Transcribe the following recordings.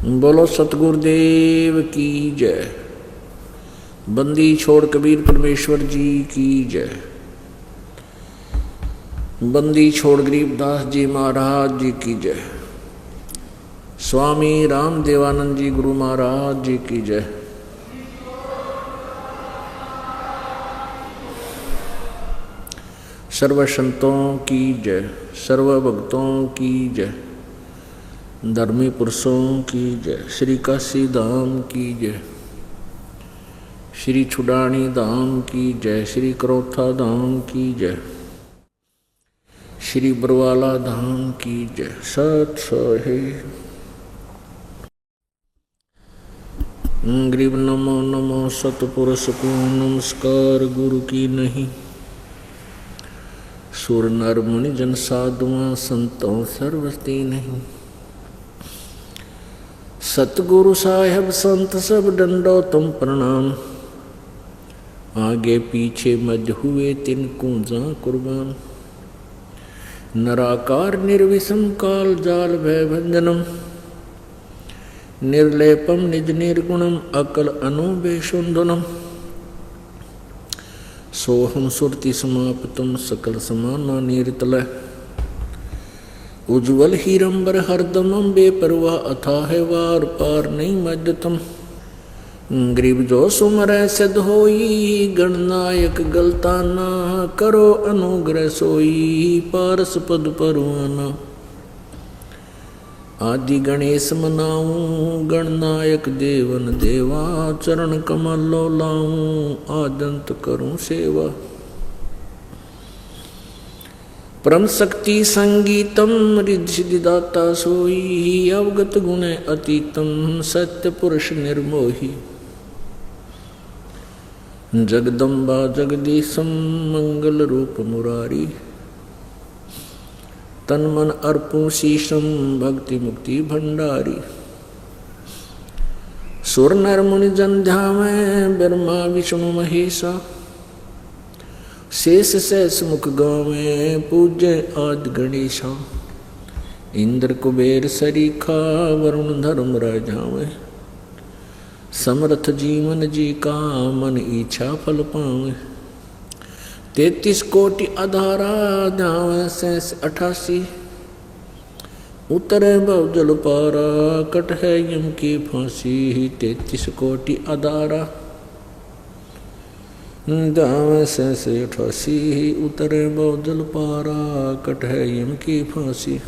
बोलो सतगुरुदेव की जय। बंदी छोड़ कबीर परमेश्वर जी की जय। बंदी छोड़ गरीबदास जी महाराज जी की जय। स्वामी राम देवानंद जी गुरु महाराज जी की जय। सर्व संतों की जय, सर्व भक्तों की जय, धर्मी पुरुषों की जय। श्री काशी धाम की जय, श्री छुडानी धाम की जय, श्री करोथा धाम की जय, श्री बरवाला धाम की जय। सत सहे गरीब नमो नमो सतपुरुष को नमस्कार गुरु की नहीं। सुर नर मुनि जन साधुआं संतों सर्वस्ती नहीं। सतगुरु साहेब संत सब डंडो तुम प्रणाम। आगे पीछे मज हुए तिनको जा कुर्बान। नराकार निर्विषम काल जाल भय भंजनम। निर्लेपम निज निर्गुणम अकल अनुबेशुंदनम। सोहम सुरति समाप्तम सकल समाना नीरतलय। उज्ज्वल हीरंबर हरदमम बेपरवाह अथाह वार पार नहीं मध्यतम। गरीब जो सुमर सिद्ध होई गणनायक गलताना। करो अनुग्रह सोई पारस पद परवाना। आदि गणेश मनाऊं गणनायक देवन देवा। चरण कमल लो लाऊं आदंत करूं सेवा। परम शक्ति संगीतम रिद्धि सिद्धिदाता सोई। अवगत गुण अतीतम सत्य पुरुष निर्मोही। जगदम्बा जगदीशम मंगल रूप मुरारी। तन मन अर्पू शीशम भक्ति मुक्ति भंडारी। सुर नर मुनि जन ध्यावे ब्रह्मा विष्णु महेशा। शेष सहस मुख गावे पूज्य आदि गणेशा। इंद्र कुबेर सरीखा वरुण धर्म राजावे। समर्थ जीवन जी का मन इच्छा फल पावे। 33 कोटि आधारा ध्यावे शेष 88। उतरे भव जल पारा कट है यम की फांसी। 33 कोटि आधारा ध्यावे शेष 88। उतरे भव जल पारा कट है यम की फांसी।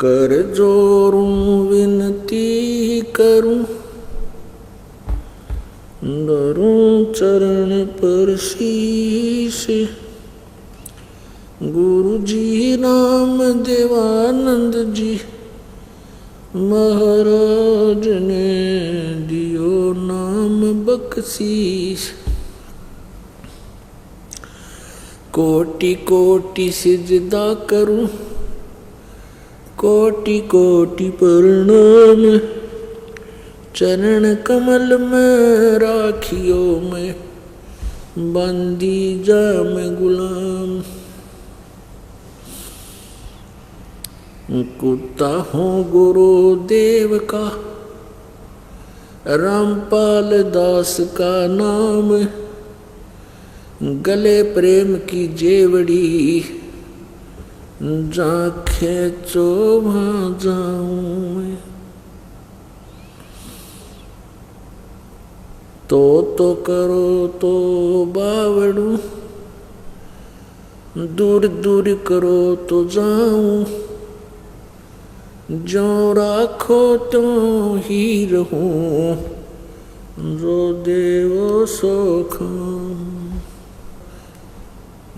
कर जोरूं विनती करूं धरूं चरण पर शीश। गुरु जी राम देवानंद जी महाराज ने दियो नाम बख्शीश। कोटि कोटि सिजदा करूं कोटि कोटि प्रणाम। चरण कमल में राखियो मैं बंदी जाम गुलाम। कुत्ता हूँ गुरुदेव का रामपाल दास का नाम। गले प्रेम की जेवड़ी जा खेचो वहाँ जाऊं मैं। तो करो तो बावड़ू दूर दूर करो तो जाऊं। जो राखो तो ही रहूं जो देवो सो खाऊं।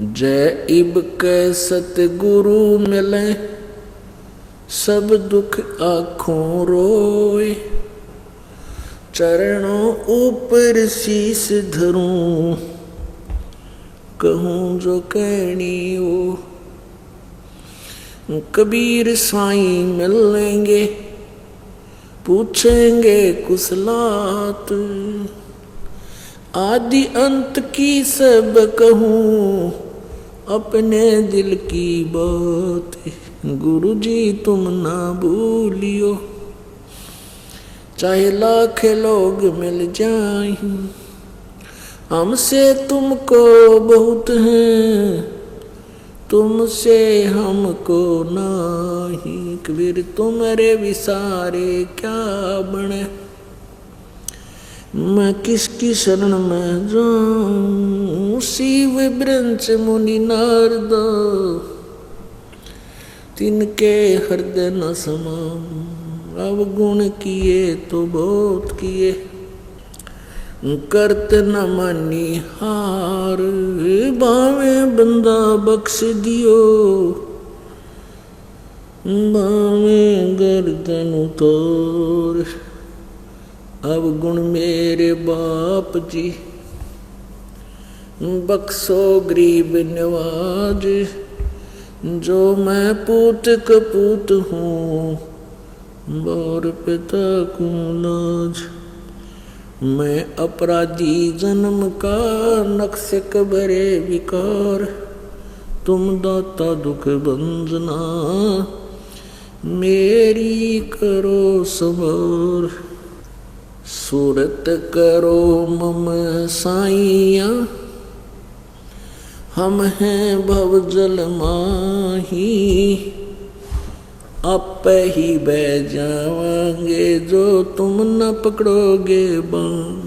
जय इब के सतगुरु मिले सब दुख आँखों रोए। चरणों ऊपर शीस धरूं कहूँ जो कहनी हो। कबीर साईं मिलेंगे पूछेंगे कुशलात। आदि अंत की सब कहूँ अपने दिल की बात। गुरु जी तुम ना भूलियो, चाहे लाख लोग मिल जाएं, हमसे तुमको बहुत है, तुमसे हमको नहीं। कबीर तुम्हारे विसारे क्या बने, मैं किसकी शरण में जाऊं। शिव ब्रंच मुनि नारद, तिनके हृदय न समाऊं। अवगुण किए तो बहुत किए, करत न मानी हार। बावे बंदा बख्श दियो, बावे गर्दन उतोर। अब गुण मेरे बाप जी, बख्शो गरीब नवाज। जो मैं पूत कपूत हूँ, बार पिता को लाज। मैं अपराधी जन्म का, नक्शक भरे विकार। तुम दाता दुख बंजना, मेरी करो सवार। सूरत करो मम साइया, हम हैं भव जल माही। आप ही बह जावांगे, जो तुम न पकड़ोगे बाण।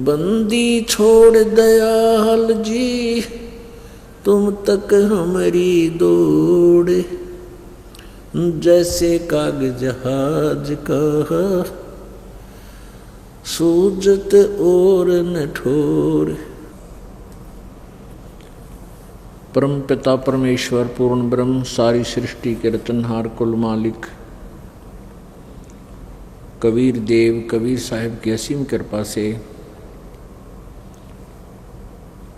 बंदी छोड़ दयाल जी, तुम तक हमारी दौड़। जैसे कागज जहाज का, सूजत और नठोर। परम पिता परमेश्वर पूर्ण ब्रह्म, सारी सृष्टि के रचनहार कुल मालिक कबीर देव कबीर साहिब की असीम कृपा से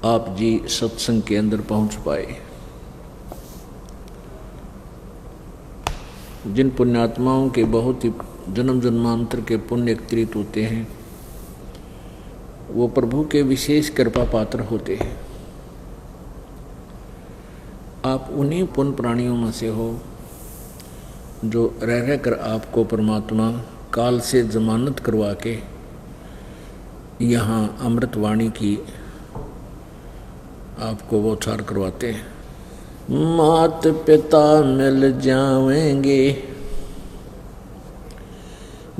आप जी सत्संग के अंदर पहुंच पाए। जिन पुण्यात्माओं के बहुत ही जन्म जन्मांतर के पुण्य एकत्रित होते हैं, वो प्रभु के विशेष कृपा पात्र होते हैं। आप उन्हीं पुण्य प्राणियों में से हो जो रह रह कर आपको परमात्मा काल से जमानत करवा के यहाँ अमृतवाणी की आपको वो उच्चार करवाते हैं। मात पिता मिल जावेंगे,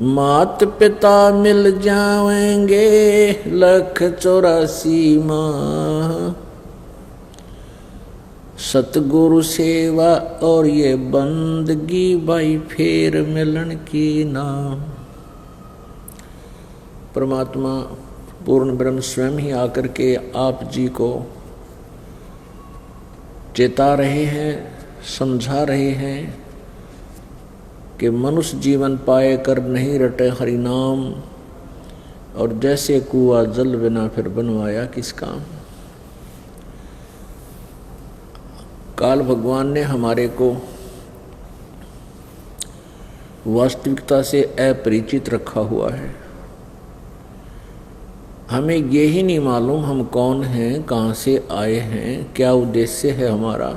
मात पिता मिल जावेंगे, 184 माह। सतगुरु सेवा और ये बंदगी, भाई फेर मिलन की नाम। परमात्मा पूर्ण ब्रह्म स्वयं ही आकर के आप जी को चेता रहे हैं, समझा रहे हैं कि मनुष्य जीवन पाए कर नहीं रटे हरि नाम। और जैसे कुआ जल बिना फिर बनवाया किस काम। काल भगवान ने हमारे को वास्तविकता से अपरिचित रखा हुआ है। हमें ये ही नहीं मालूम हम कौन हैं, कहाँ से आए हैं, क्या उद्देश्य है हमारा।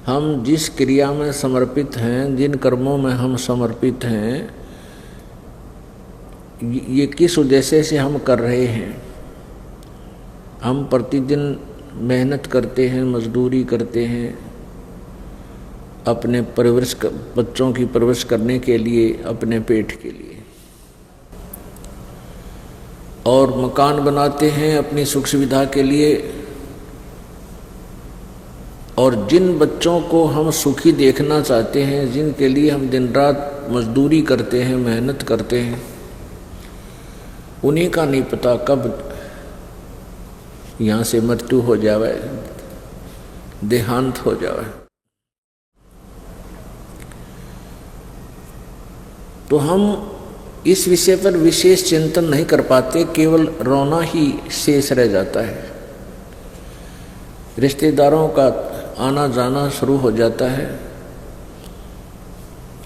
हम जिस क्रिया में समर्पित हैं, जिन कर्मों में हम समर्पित हैं, ये किस उद्देश्य से हम कर रहे हैं। हम प्रतिदिन मेहनत करते हैं, मजदूरी करते हैं, अपने परवरिश बच्चों की परवरिश करने के लिए, अपने पेट के लिए, और मकान बनाते हैं अपनी सुख सुविधा के लिए। और जिन बच्चों को हम सुखी देखना चाहते हैं, जिनके लिए हम दिन रात मजदूरी करते हैं, मेहनत करते हैं, उन्हीं का नहीं पता कब यहाँ से मृत्यु हो जावे, देहांत हो जावे। तो हम इस विषय पर विशेष चिंतन नहीं कर पाते, केवल रोना ही शेष रह जाता है। रिश्तेदारों का आना जाना शुरू हो जाता है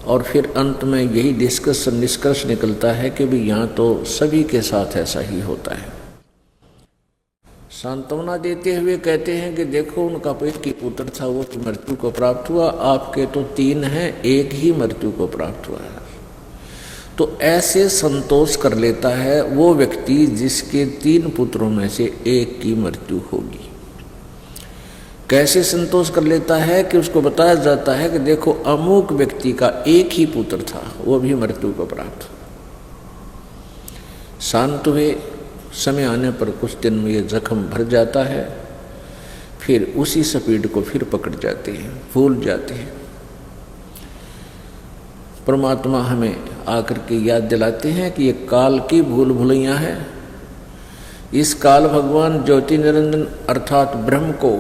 और फिर अंत में यही निष्कर्ष निकलता है कि भी यहाँ तो सभी के साथ ऐसा ही होता है। सांत्वना देते हुए कहते हैं कि देखो उनका पेट की पुत्र था, वो तो मृत्यु को प्राप्त हुआ, आपके तो 3 हैं, एक ही मृत्यु को प्राप्त हुआ है। तो ऐसे संतोष कर लेता है वो व्यक्ति जिसके 3 पुत्रों में से एक की मृत्यु होगी। कैसे संतोष कर लेता है कि उसको बताया जाता है कि देखो अमुक व्यक्ति का एक ही पुत्र था, वो भी मृत्यु को प्राप्त हुआ। शांत हुए, समय आने पर कुछ दिन में ये जख्म भर जाता है, फिर उसी स्पीड को फिर पकड़ जाते हैं, भूल जाते हैं। परमात्मा हमें आकर के याद दिलाते हैं कि ये काल की भूल भुलैया है। इस काल भगवान ज्योति निरंजन अर्थात ब्रह्म को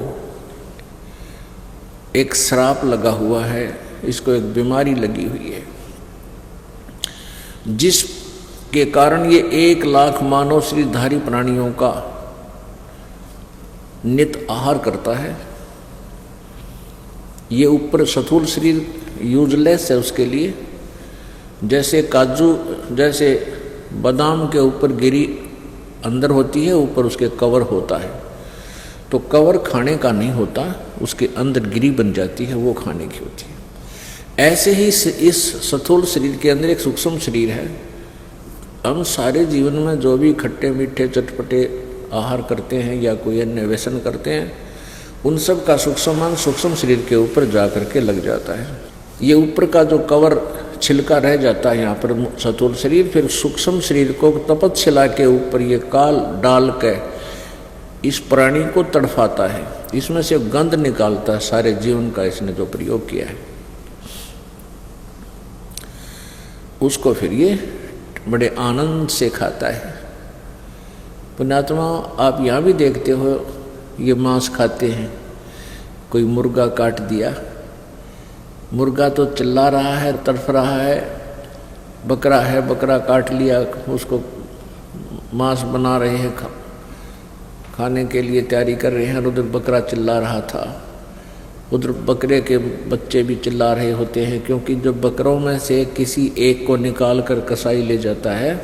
एक श्राप लगा हुआ है, इसको एक बीमारी लगी हुई है, जिसके कारण ये 1 लाख मानव शरीरधारी प्राणियों का नित आहार करता है। ये ऊपर स्थूल शरीर यूजलेस है उसके लिए, जैसे काजू, जैसे बादाम के ऊपर गिरी अंदर होती है, ऊपर उसके कवर होता है, तो कवर खाने का नहीं होता, उसके अंदर गिरी बन जाती है, वो खाने की होती है। ऐसे ही इस स्थूल शरीर के अंदर एक सूक्ष्म शरीर है। हम सारे जीवन में जो भी खट्टे मीठे चटपटे आहार करते हैं या कोई अन्य व्यसन करते हैं, उन सब का सूक्ष्म शरीर के ऊपर जा करके लग जाता है। ये ऊपर का जो कवर छिलका रह जाता है यहाँ पर स्थूल शरीर, फिर सूक्ष्म शरीर को तपस्या के ऊपर ये काल डाल के इस प्राणी को तड़फाता है, इसमें से गंध निकालता है सारे जीवन का, इसने जो प्रयोग किया है उसको फिर ये बड़े आनंद से खाता है। पुण्यात्मा, आप यहाँ भी देखते हो ये मांस खाते हैं। कोई मुर्गा काट दिया, मुर्गा तो चिल्ला रहा है, तड़फ रहा है, बकरा है, बकरा काट लिया, उसको मांस बना रहे हैं, खाने के लिए तैयारी कर रहे हैं, उधर बकरा चिल्ला रहा था, उधर बकरे के बच्चे भी चिल्ला रहे होते हैं, क्योंकि जब बकरों में से किसी एक को निकाल कर कसाई ले जाता है,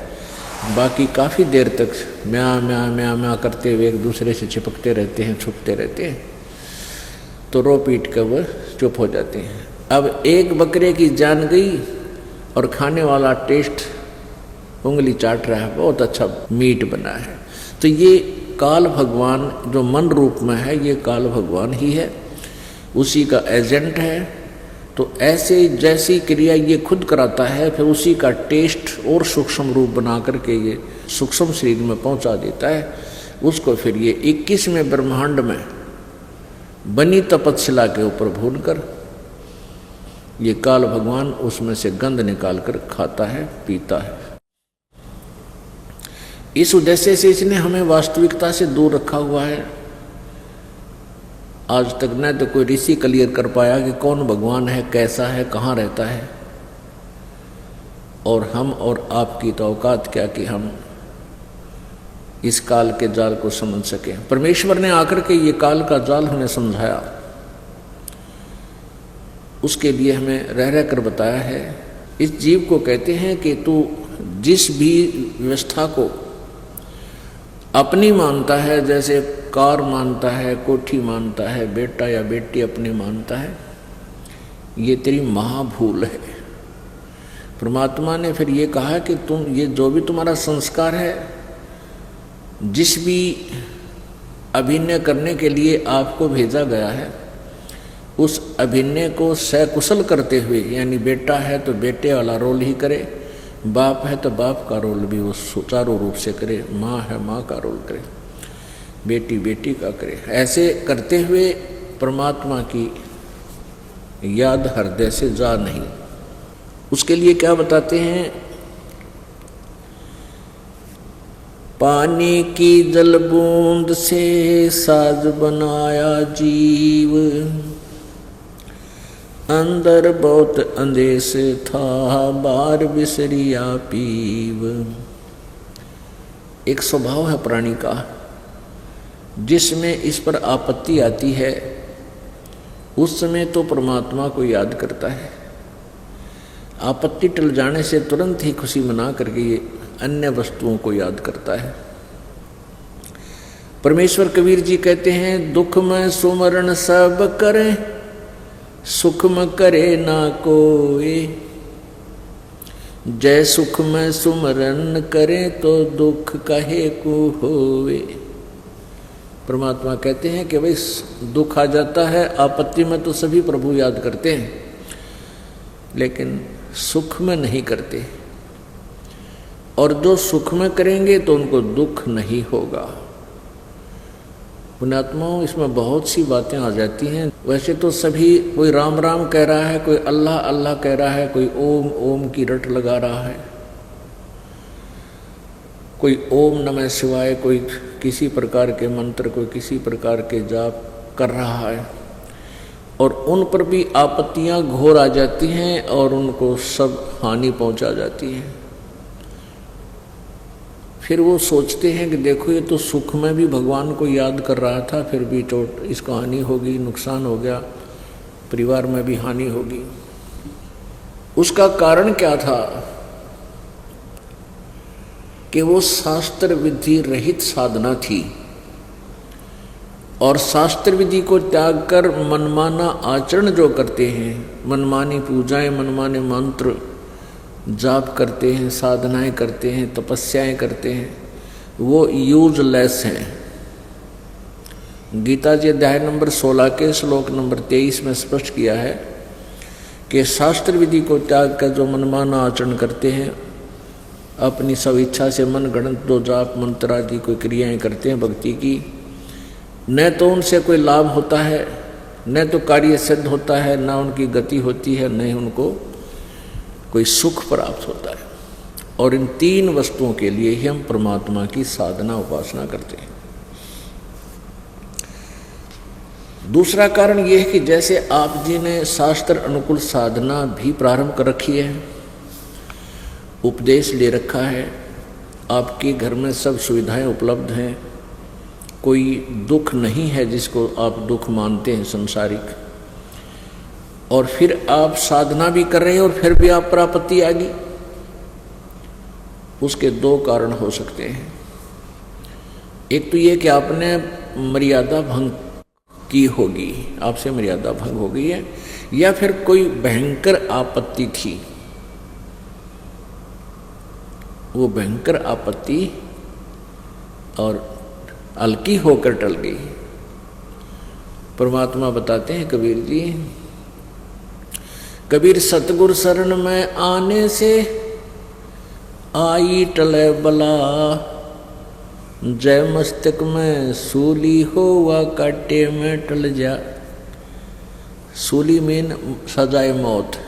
बाकी काफ़ी देर तक म्या म्या म्या म्या करते हुए एक दूसरे से चिपकते रहते हैं, छुपते रहते हैं, तो रो पीट कर वह चुप हो जाते हैं। अब एक बकरे की जान गई और खाने वाला टेस्ट उंगली चाट रहा है, बहुत अच्छा मीट बना है। तो ये काल भगवान जो मन रूप में है, ये काल भगवान ही है, उसी का एजेंट है। तो ऐसे जैसी क्रिया ये खुद कराता है, फिर उसी का टेस्ट और सूक्ष्म रूप बना करके ये सूक्ष्म शरीर में पहुंचा देता है। उसको फिर ये 21वें ब्रह्मांड में बनी तपस्या के ऊपर भून कर ये काल भगवान उसमें से गंध निकाल कर खाता है, पीता है। इस उद्देश्य से इसने हमें वास्तविकता से दूर रखा हुआ है। आज तक न तो कोई ऋषि क्लियर कर पाया कि कौन भगवान है, कैसा है, कहाँ रहता है, और हम और आपकी तो औकात क्या कि हम इस काल के जाल को समझ सके। परमेश्वर ने आकर के ये काल का जाल हमें समझाया, उसके लिए हमें रह रह कर बताया है। इस जीव को कहते हैं कि तू जिस भी व्यवस्था को अपनी मानता है, जैसे कार मानता है, कोठी मानता है, बेटा या बेटी अपनी मानता है, ये तेरी महाभूल है। परमात्मा ने फिर ये कहा कि तुम ये जो भी तुम्हारा संस्कार है, जिस भी अभिनय करने के लिए आपको भेजा गया है, उस अभिनय को सकुशल करते हुए, यानी बेटा है तो बेटे वाला रोल ही करे, बाप है तो बाप का रोल भी वो सुचारू रूप से करे, माँ है माँ का रोल करे, बेटी बेटी का करे। ऐसे करते हुए परमात्मा की याद हृदय से जा नहीं। उसके लिए क्या बताते हैं, पानी की जल बूंद से साज बनाया जीव, अंदर बहुत अंदेश था, बार बिसरिया पीव। एक स्वभाव है प्राणी का, जिसमें इस पर आपत्ति आती है उस समय तो परमात्मा को याद करता है, आपत्ति टल जाने से तुरंत ही खुशी मना करके ये अन्य वस्तुओं को याद करता है। परमेश्वर कबीर जी कहते हैं, दुख में सुमरण सब करें, सुख में करे ना कोई। जय सुख में सुमरण करें तो दुख कहे को होवे। परमात्मा कहते हैं कि भाई दुख आ जाता है, आपत्ति में तो सभी प्रभु याद करते हैं, लेकिन सुख में नहीं करते। और जो सुख में करेंगे तो उनको दुख नहीं होगा। पुण्यात्माओं, इसमें बहुत सी बातें आ जाती हैं। वैसे तो सभी, कोई राम राम कह रहा है, कोई अल्लाह अल्लाह कह रहा है, कोई ओम ओम की रट लगा रहा है, कोई ओम नमः शिवाय, कोई किसी प्रकार के मंत्र, कोई किसी प्रकार के जाप कर रहा है, और उन पर भी आपत्तियां घोर आ जाती हैं और उनको सब हानि पहुंचा जाती है। फिर वो सोचते हैं कि देखो ये तो सुख में भी भगवान को याद कर रहा था, फिर भी चोट, इसको हानि होगी, नुकसान हो गया, परिवार में भी हानि होगी। उसका कारण क्या था कि वो शास्त्र विधि रहित साधना थी, और शास्त्र विधि को त्याग कर मनमाना आचरण जो करते हैं, मनमानी पूजाएं, मनमाने मंत्र जाप करते हैं, साधनाएं करते हैं, तपस्याएं करते हैं, वो यूजलेस हैं। गीता जी अध्याय नंबर 16 के श्लोक नंबर 23 में स्पष्ट किया है कि शास्त्र विधि को त्याग कर जो मनमाना आचरण करते हैं, अपनी सब इच्छा से मन गणत जो जाप मंत्र आदि कोई क्रियाएं करते हैं भक्ति की, न तो उनसे कोई लाभ होता है, न तो कार्य सिद्ध होता है, न उनकी गति होती है, न ही उनको कोई सुख प्राप्त होता है। और इन तीन वस्तुओं के लिए ही हम परमात्मा की साधना उपासना करते हैं। दूसरा कारण यह है कि जैसे आप जी ने शास्त्र अनुकूल साधना भी प्रारंभ कर रखी है, उपदेश ले रखा है, आपके घर में सब सुविधाएं उपलब्ध हैं, कोई दुख नहीं है जिसको आप दुख मानते हैं संसारिक, और फिर आप साधना भी कर रहे हैं और फिर भी आप पर आपत्ति आ गई, उसके दो कारण हो सकते हैं। एक तो ये कि आपने मर्यादा भंग की होगी, आपसे मर्यादा भंग हो गई है, या फिर कोई भयंकर आपत्ति थी, वो भयंकर आपत्ति और हल्की होकर टल गई। परमात्मा बताते हैं कबीर जी, कबीर सतगुर शरण में आने से आई टले बला, जय मस्तक में सूली हो व काटे में टल जा। सूली में सजाए मौत,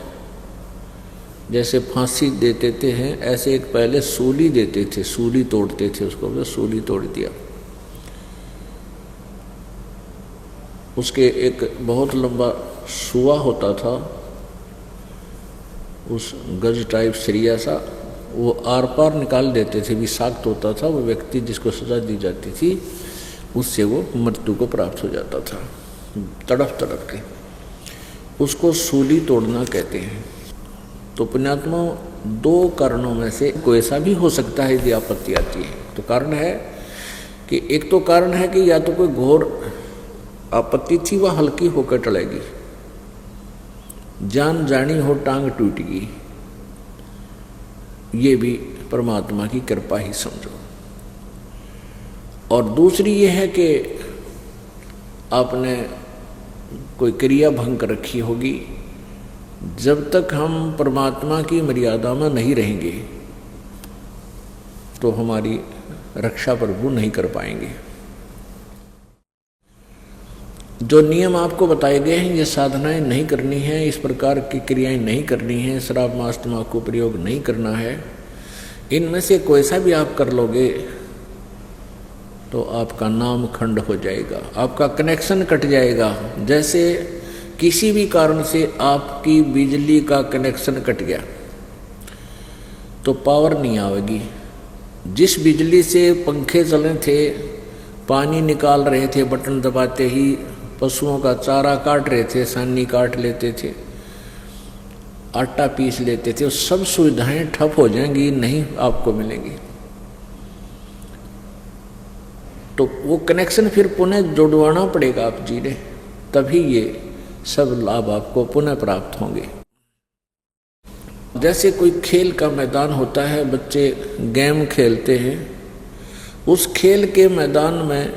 जैसे फांसी देते थे हैं, ऐसे एक पहले सूली देते थे, सूली तोड़ते थे, उसको तो सूली तोड़ दिया। उसके एक बहुत लंबा सुआ होता था, उस गज टाइप सरिया सा, वो आर पार निकाल देते थे, विषाक्त होता था। वो व्यक्ति जिसको सजा दी जाती थी, उससे वो मृत्यु को प्राप्त हो जाता था, तड़प तड़प के। उसको सूली तोड़ना कहते हैं। तो पुण्यात्मा, दो कारणों में से कोई ऐसा भी हो सकता है यदि आपत्ति आती है। तो कारण है कि एक तो कारण है कि या तो कोई घोर आपत्ति थी, वह हल्की होकर टलेगी, जान जानी हो टांग टूटेगी, ये भी परमात्मा की कृपा ही समझो। और दूसरी ये है कि आपने कोई क्रिया भंग कर रखी होगी। जब तक हम परमात्मा की मर्यादा में नहीं रहेंगे तो हमारी रक्षा प्रभु नहीं कर पाएंगे। जो नियम आपको बताए गए हैं, ये साधनाएं नहीं करनी है, इस प्रकार की क्रियाएं नहीं करनी है, शराब मांस तम्बाकू प्रयोग नहीं करना है, इनमें से कोई सा भी आप कर लोगे तो आपका नाम खंड हो जाएगा, आपका कनेक्शन कट जाएगा। जैसे किसी भी कारण से आपकी बिजली का कनेक्शन कट गया तो पावर नहीं आएगी। जिस बिजली से पंखे चले थे, पानी निकाल रहे थे, बटन दबाते ही पशुओं का चारा काट रहे थे, सानी काट लेते थे, आटा पीस लेते थे, सब सुविधाएं ठप हो जाएंगी, नहीं आपको मिलेंगी। तो वो कनेक्शन फिर पुनः जुड़वाना पड़ेगा आप जी ने, तभी ये सब लाभ आपको पुनः प्राप्त होंगे। जैसे कोई खेल का मैदान होता है, बच्चे गेम खेलते हैं, उस खेल के मैदान में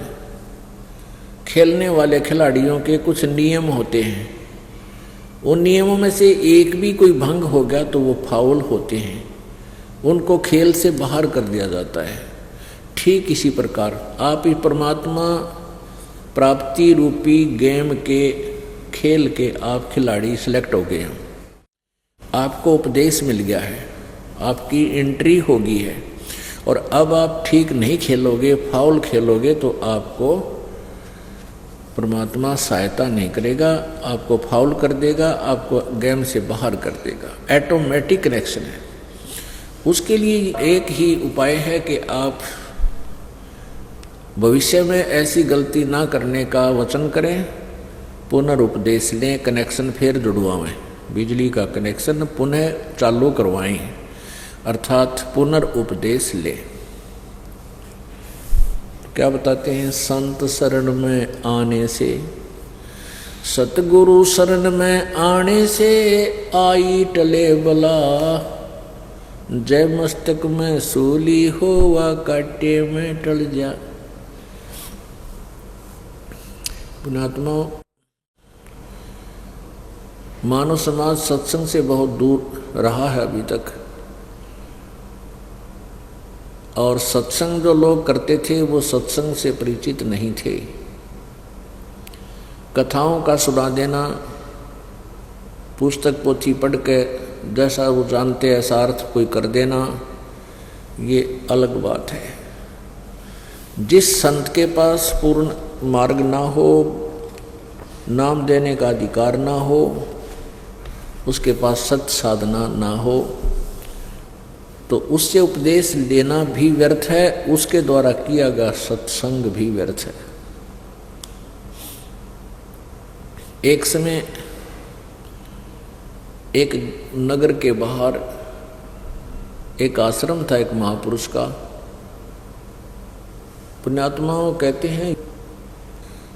खेलने वाले खिलाड़ियों के कुछ नियम होते हैं। उन नियमों में से एक भी कोई भंग हो गया तो वो फाउल होते हैं, उनको खेल से बाहर कर दिया जाता है। ठीक इसी प्रकार आप ही परमात्मा प्राप्ति रूपी गेम के खेल के आप खिलाड़ी सिलेक्ट हो गए हैं, आपको उपदेश मिल गया है, आपकी एंट्री होगी है, और अब आप ठीक नहीं खेलोगे, फाउल खेलोगे तो आपको परमात्मा सहायता नहीं करेगा, आपको फाउल कर देगा, आपको गेम से बाहर कर देगा। ऑटोमेटिक कनेक्शन है। उसके लिए एक ही उपाय है कि आप भविष्य में ऐसी गलती ना करने का वचन करें, पुनरुपदेश लें, कनेक्शन फिर जुड़वाएं, बिजली का कनेक्शन पुनः चालू करवाएं, अर्थात पुनरुपदेश लें। क्या बताते हैं? संत शरण में आने से, सतगुरु शरण में आने से आई टले बला, जय मस्तक में सूली हो व काटे में टल जा। पुण्यात्मा, मानव समाज सत्संग से बहुत दूर रहा है अभी तक, और सत्संग जो लोग करते थे वो सत्संग से परिचित नहीं थे। कथाओं का सुना देना, पुस्तक पोथी पढ़ के जैसा वो जानते ऐसा अर्थ कोई कर देना, ये अलग बात है। जिस संत के पास पूर्ण मार्ग ना हो, नाम देने का अधिकार ना हो, उसके पास सत्य साधना ना हो, तो उससे उपदेश लेना भी व्यर्थ है, उसके द्वारा किया गया सत्संग भी व्यर्थ है। एक समय एक नगर के बाहर एक आश्रम था एक महापुरुष का। पुण्यात्माओं कहते हैं,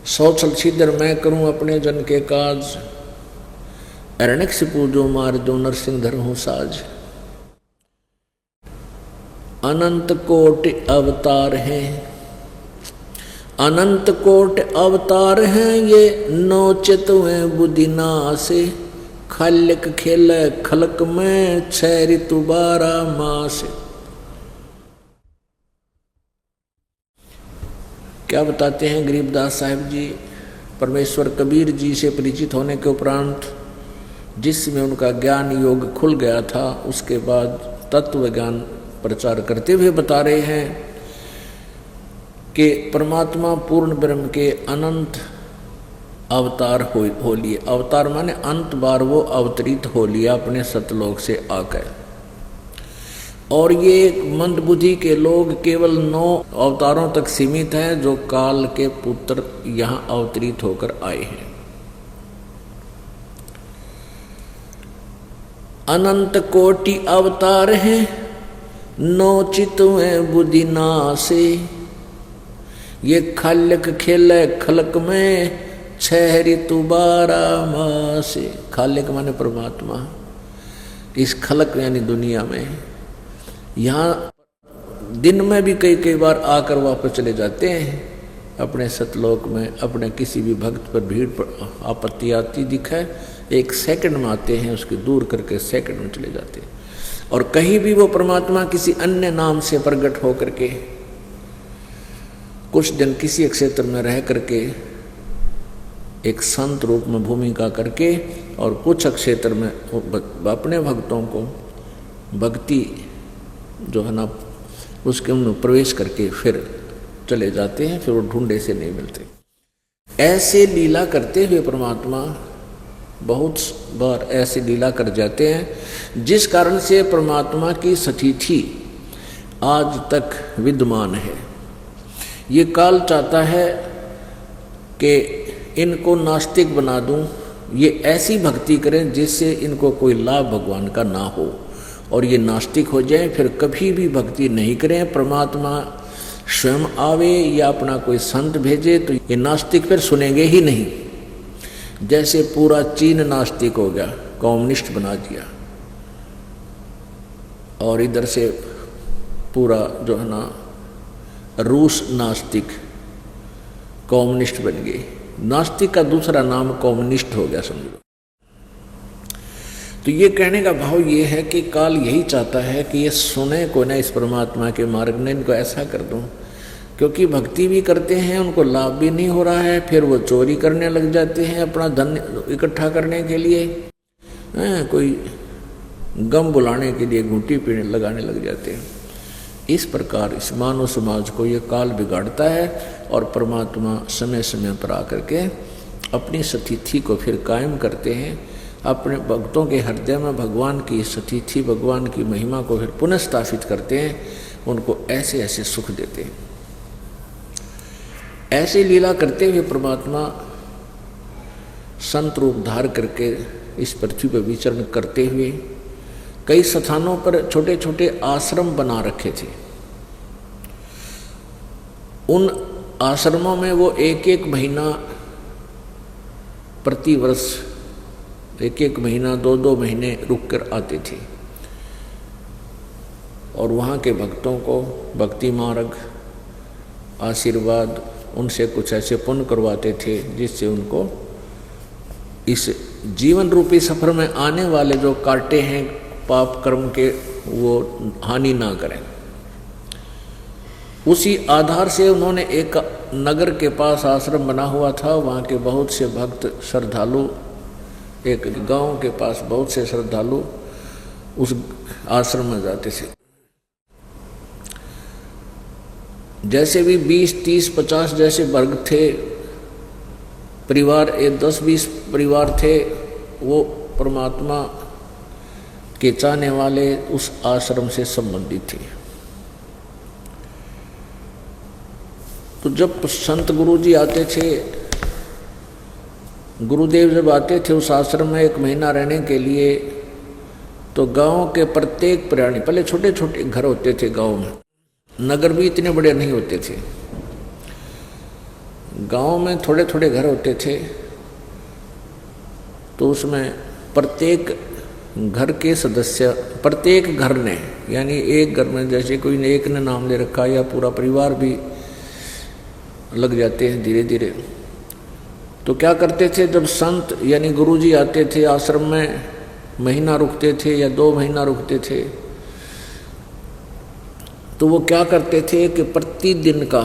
100 छलछीदर मैं करूं अपने जन के काज, अरण्यक से पूजो मार दो नरसिंह धरहूं साज। अनंत कोटि अवतार हैं, अनंत कोटि अवतार हैं, ये नोचित हुए बुद्धि नासे, खालिक खेल खलक में 6 ऋतु 12 मास। क्या बताते हैं गरीबदास साहिब जी? परमेश्वर कबीर जी से परिचित होने के उपरांत जिसमें उनका ज्ञान योग खुल गया था, उसके बाद तत्व ज्ञान प्रचार करते हुए बता रहे हैं कि परमात्मा पूर्ण ब्रह्म के अनंत अवतार हो लिए। अवतार माने अंत बार वो अवतरित हो लिया अपने सतलोक से आकर, और ये मंदबुद्धि के लोग केवल 9 अवतारों तक सीमित हैं जो काल के पुत्र यहाँ अवतरित होकर आए हैं। अनंत कोटि अवतार हैं, नोचित हुए बुद्धि नासे, ये खालिक खेल खलक में 6 ऋतु 12 मास। खालिक माने परमात्मा, इस खलक यानी दुनिया में, यहाँ दिन में भी कई बार आकर वापस चले जाते हैं अपने सतलोक में। अपने किसी भी भक्त पर भीड़ पर आपत्ति आती दिखे, 1 सेकंड में आते हैं, उसके दूर करके सेकंड में चले जाते हैं। और कहीं भी वो परमात्मा किसी अन्य नाम से प्रकट हो करके कुछ दिन किसी क्षेत्र में रह करके एक संत रूप में भूमिका करके, और कुछ क्षेत्र में अपने भक्तों को भक्ति जो है ना उसके उनमें प्रवेश करके फिर चले जाते हैं, फिर वो ढूंढे से नहीं मिलते। ऐसे लीला करते हुए परमात्मा बहुत बार ऐसे लीला कर जाते हैं, जिस कारण से परमात्मा की स्थिति आज तक विद्यमान है। ये काल चाहता है कि इनको नास्तिक बना दूं, ये ऐसी भक्ति करें जिससे इनको कोई लाभ भगवान का ना हो, और ये नास्तिक हो जाए, फिर कभी भी भक्ति नहीं करें, परमात्मा स्वयं आवे या अपना कोई संत भेजे तो ये नास्तिक फिर सुनेंगे ही नहीं। जैसे पूरा चीन नास्तिक हो गया, कम्युनिस्ट बना दिया, और इधर से पूरा जो है ना रूस नास्तिक कम्युनिस्ट बन गए। नास्तिक का दूसरा नाम कम्युनिस्ट हो गया समझो। तो ये कहने का भाव ये है कि काल यही चाहता है कि ये सुने को ना इस परमात्मा के मार्ग ने, इनको ऐसा कर दूं, क्योंकि भक्ति भी करते हैं उनको लाभ भी नहीं हो रहा है, फिर वो चोरी करने लग जाते हैं अपना धन इकट्ठा करने के लिए, कोई गम बुलाने के लिए घूंटी पीने लगाने लग जाते हैं। इस प्रकार इस मानव समाज को ये काल बिगाड़ता है और परमात्मा समय समय पर आकर के अपनी स्थिति को फिर कायम करते हैं। अपने भक्तों के हृदय में भगवान की स्थिति, भगवान की महिमा को फिर पुनः स्थापित करते हैं, उनको ऐसे ऐसे सुख देते हैं। ऐसी लीला करते हुए परमात्मा संत रूप धार करके इस पृथ्वी पर विचरण करते हुए कई स्थानों पर छोटे छोटे आश्रम बना रखे थे। उन आश्रमों में वो एक एक महीना प्रति वर्ष, एक एक महीना 2-2 महीने रुक कर आते थे और वहाँ के भक्तों को भक्ति मार्ग, आशीर्वाद, उनसे कुछ ऐसे पुण्य करवाते थे जिससे उनको इस जीवन रूपी सफर में आने वाले जो कांटे हैं पाप कर्म के, वो हानि ना करें। उसी आधार से उन्होंने एक नगर के पास आश्रम बना हुआ था। वहाँ के बहुत से भक्त श्रद्धालु, एक गांव के पास बहुत से श्रद्धालु उस आश्रम में जाते थे। जैसे भी 20, 30, 50 जैसे वर्ग थे, परिवार 10-20 परिवार थे, वो परमात्मा के चाहने वाले उस आश्रम से संबंधित थे। तो जब संत गुरु जी आते थे, गुरुदेव जब आते थे उस आश्रम में 1 महीना रहने के लिए, तो गांव के प्रत्येक प्राणी, पहले छोटे छोटे घर होते थे गांव में, नगर भी इतने बड़े नहीं होते थे, गांव में थोड़े थोड़े घर होते थे। तो उसमें प्रत्येक घर के सदस्य, प्रत्येक घर ने, यानी एक घर में जैसे कोई ने एक ने नाम ले रखा या पूरा परिवार भी लग जाते हैं धीरे धीरे। तो क्या करते थे, जब संत यानी गुरुजी आते थे आश्रम में, महीना रुकते थे या 2 महीना रुकते थे, तो वो क्या करते थे कि प्रतिदिन का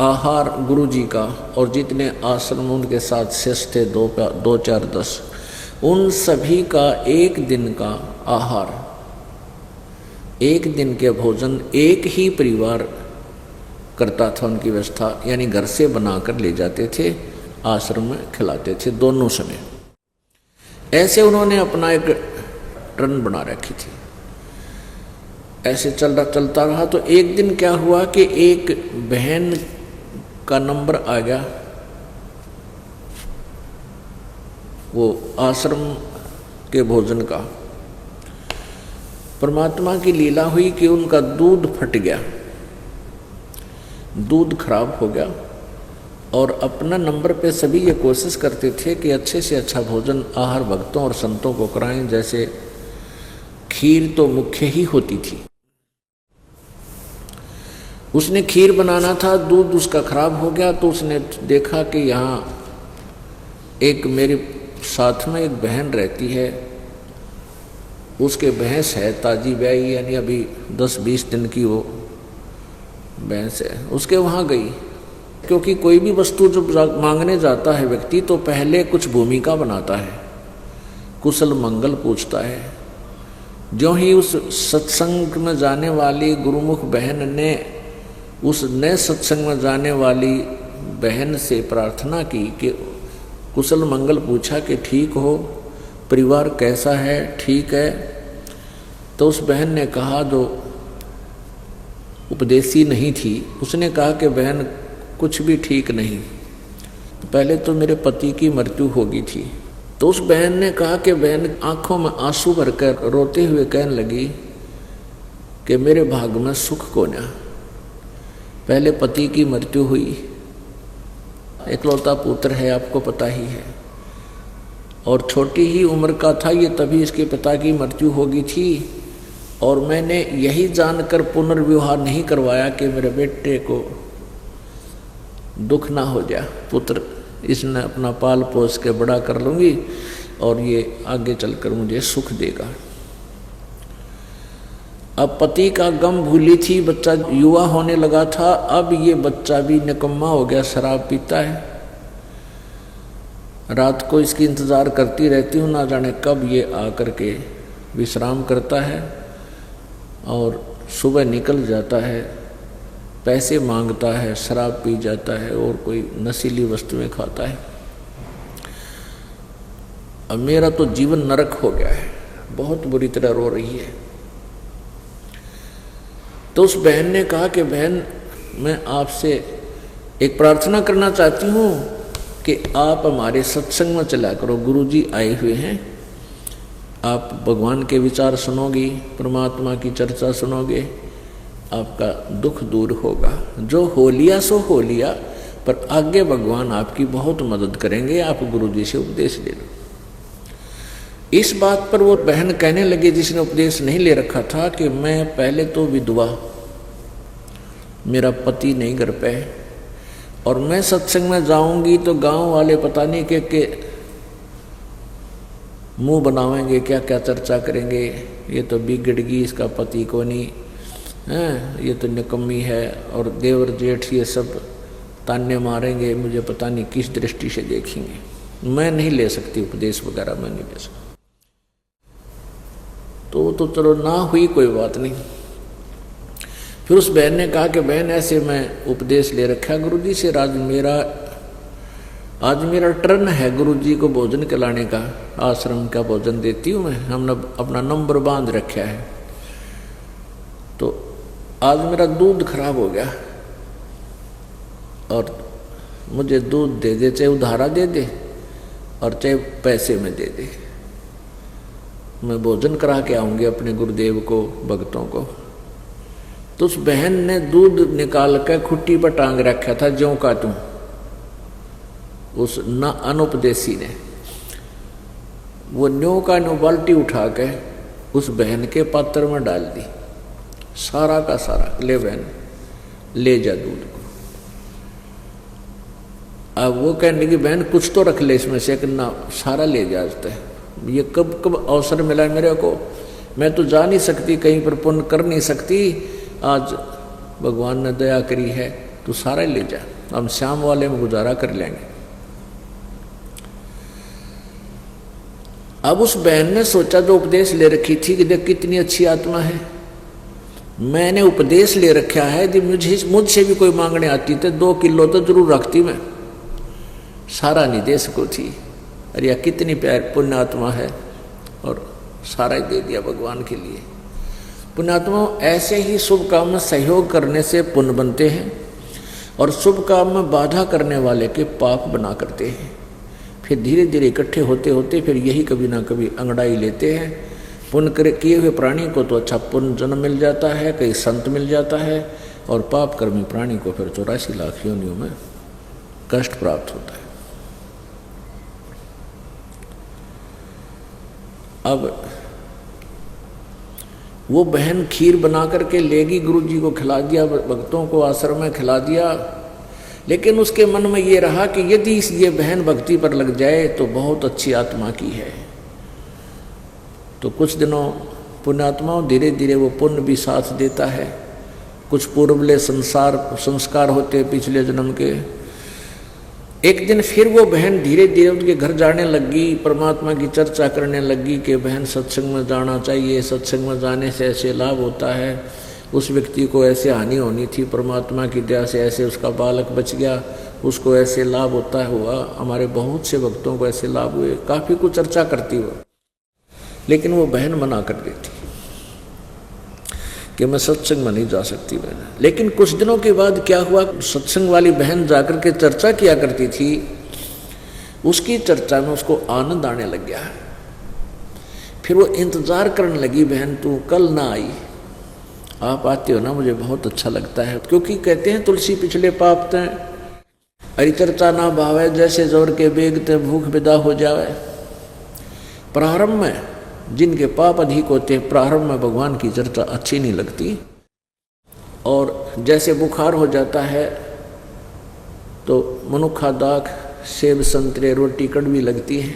आहार गुरुजी का और जितने आश्रम उनके साथ शेष थे 2, 4, 10, उन सभी का 1 दिन का आहार, 1 दिन के भोजन एक ही परिवार करता था उनकी व्यवस्था, यानी घर से बनाकर ले जाते थे, आश्रम में खिलाते थे दोनों समय। ऐसे उन्होंने अपना एक रन बना रखी थी। ऐसे चलता रहा। तो एक दिन क्या हुआ कि एक बहन का नंबर आ गया, वो आश्रम के भोजन का। परमात्मा की लीला हुई कि उनका दूध फट गया, दूध खराब हो गया, और अपना नंबर पे सभी ये कोशिश करते थे कि अच्छे से अच्छा भोजन आहार भक्तों और संतों को कराएं। जैसे खीर तो मुख्य ही होती थी, उसने खीर बनाना था, दूध उसका खराब हो गया। तो उसने देखा कि यहाँ एक मेरे साथ में एक बहन रहती है, उसके भैंस है ताजी ब्याई, यानी अभी 10-20 दिन की वो भैंस है, उसके वहाँ गई। क्योंकि कोई भी वस्तु जब मांगने जाता है व्यक्ति तो पहले कुछ भूमिका बनाता है, कुशल मंगल पूछता है। जो ही उस सत्संग में जाने वाली गुरुमुख बहन ने उस नए सत्संग में जाने वाली बहन से प्रार्थना की कि कुशल मंगल पूछा कि ठीक हो, परिवार कैसा है, ठीक है, तो उस बहन ने कहा, जो उपदेशी नहीं थी, उसने कहा कि बहन कुछ भी ठीक नहीं, पहले तो मेरे पति की मृत्यु हो गई थी। तो उस बहन ने कहा कि बहन आंखों में आंसू भरकर रोते हुए कहने लगी कि मेरे भाग में सुख को ना। पहले पति की मृत्यु हुई, इकलौता पुत्र है, आपको पता ही है, और छोटी ही उम्र का था ये, तभी इसके पिता की मृत्यु हो गई थी। और मैंने यही जानकर पुनर्विवाह नहीं करवाया कि मेरे बेटे को दुख ना हो जाए, पुत्र इसने अपना पाल पोस के बड़ा कर लूँगी और ये आगे चलकर मुझे सुख देगा। अब पति का गम भूली थी, बच्चा युवा होने लगा था, अब ये बच्चा भी निकम्मा हो गया, शराब पीता है। रात को इसकी इंतज़ार करती रहती हूँ, ना जाने कब ये आकर के विश्राम करता है और सुबह निकल जाता है, पैसे मांगता है, शराब पी जाता है और कोई नशीली वस्तुएं खाता है। अब मेरा तो जीवन नरक हो गया है, बहुत बुरी तरह रो रही है। तो उस बहन ने कहा कि बहन, मैं आपसे एक प्रार्थना करना चाहती हूँ कि आप हमारे सत्संग में चला करो, गुरुजी आए हुए हैं, आप भगवान के विचार सुनोगी, परमात्मा की चर्चा सुनोगे, आपका दुख दूर होगा। जो हो लिया सो हो लिया, पर आगे भगवान आपकी बहुत मदद करेंगे, आप गुरुजी से उपदेश ले लो। इस बात पर वो बहन कहने लगी जिसने उपदेश नहीं ले रखा था कि मैं पहले तो विधवा, मेरा पति नहीं घर पे, और मैं सत्संग में जाऊंगी तो गांव वाले पता नहीं के मुंह बनावेंगे, क्या क्या चर्चा करेंगे, ये तो बिगड़गी, इसका पति को नहीं है, ये तो निकम्मी है, और देवर जेठ ये सब ताने मारेंगे, मुझे पता नहीं किस दृष्टि से देखेंगे। मैं नहीं ले सकती उपदेश वगैरह, मैं नहीं ले सकती। तो चलो ना हुई, कोई बात नहीं। फिर उस बहन ने कहा कि बहन ऐसे मैं उपदेश ले रखा गुरुजी से, आज मेरा टर्न है गुरुजी को भोजन खिलाने का, आश्रम का भोजन देती हूँ मैं, हमने अपना नंबर बांध रखा है। तो आज मेरा दूध खराब हो गया और मुझे दूध दे दे, चाहे उधारा दे दे और चाहे पैसे में दे दे, मैं भोजन करा के आऊँगी अपने गुरुदेव को, भक्तों को। तो उस बहन ने दूध निकाल कर खुट्टी पर टांग रखा था, ज्यों का त्यों। उस न अनुपदेशी ने वो न्यों का न्यों बाल्टी उठा के उस बहन के पात्र में डाल दी, सारा का सारा, ले बहन ले जा दूध को। अब वो कहने लगी बहन कुछ तो रख ले इसमें से, ना सारा ले जाते हैं। ये कब कब अवसर मिला मेरे को, मैं तो जा नहीं सकती, कहीं पर पुण्य कर नहीं सकती, आज भगवान ने दया करी है, तू सारा ले जा, हम शाम वाले में गुजारा कर लेंगे। अब उस बहन ने सोचा, जो उपदेश ले रखी थी कि देख कितनी अच्छी आत्मा है, मैंने उपदेश ले रखा है, यदि मुझसे भी कोई मांगने आती तो 2 किलो तो जरूर रखती मैं, सारा नहीं दे सको थी। अरे यार कितनी प्यार पुण्यात्मा है, और सारा ही दे दिया भगवान के लिए। पुण्यात्मा ऐसे ही शुभ काम में सहयोग करने से पुण्य बनते हैं, और शुभ काम में बाधा करने वाले के पाप बना करते हैं। फिर धीरे धीरे इकट्ठे होते होते फिर यही कभी ना कभी अंगड़ाई लेते हैं। पुण्य किए हुए प्राणी को तो अच्छा पुण्य जन्म मिल जाता है, कहीं संत मिल जाता है, और पाप कर्मी प्राणी को फिर 84 लाख योनियों में कष्ट प्राप्त होता है। अब वो बहन खीर बना करके लेगी, गुरुजी को खिला दिया, भक्तों को आश्रम में खिला दिया, लेकिन उसके मन में ये रहा कि यदि ये बहन भक्ति पर लग जाए तो बहुत अच्छी आत्मा की है। तो कुछ दिनों पुण्यात्माओं धीरे धीरे वो पुण्य भी साथ देता है, कुछ पूर्वले संस्कार होते पिछले जन्म के। एक दिन फिर वो बहन धीरे धीरे उनके घर जाने लगी, परमात्मा की चर्चा करने लगी कि बहन सत्संग में जाना चाहिए, सत्संग में जाने से ऐसे लाभ होता है, उस व्यक्ति को ऐसे हानि होनी थी, परमात्मा की दया से ऐसे उसका बालक बच गया, उसको ऐसे लाभ होता हुआ, हमारे बहुत से भक्तों को ऐसे लाभ हुए, काफ़ी कुछ चर्चा करती वो। लेकिन वो बहन मना कर देती कि मैं सत्संग में नहीं जा सकती बहन। लेकिन कुछ दिनों के बाद क्या हुआ, सत्संग वाली बहन जाकर के चर्चा किया करती थी, उसकी चर्चा में उसको आनंद आने लग गया। फिर वो इंतजार करने लगी, बहन तू कल ना आई, आप आते हो ना, मुझे बहुत अच्छा लगता है, क्योंकि कहते हैं तुलसी पिछले पाप तय हरि चर्चा ना भावे, जैसे जोर के बेग ते भूख विदा हो जावे। प्रारंभ में जिनके पाप अधिक होते हैं, प्रारंभ में भगवान की चर्चा अच्छी नहीं लगती, और जैसे बुखार हो जाता है तो मनुखा दाख, सेब संतरे, रोटी कड़वी लगती है,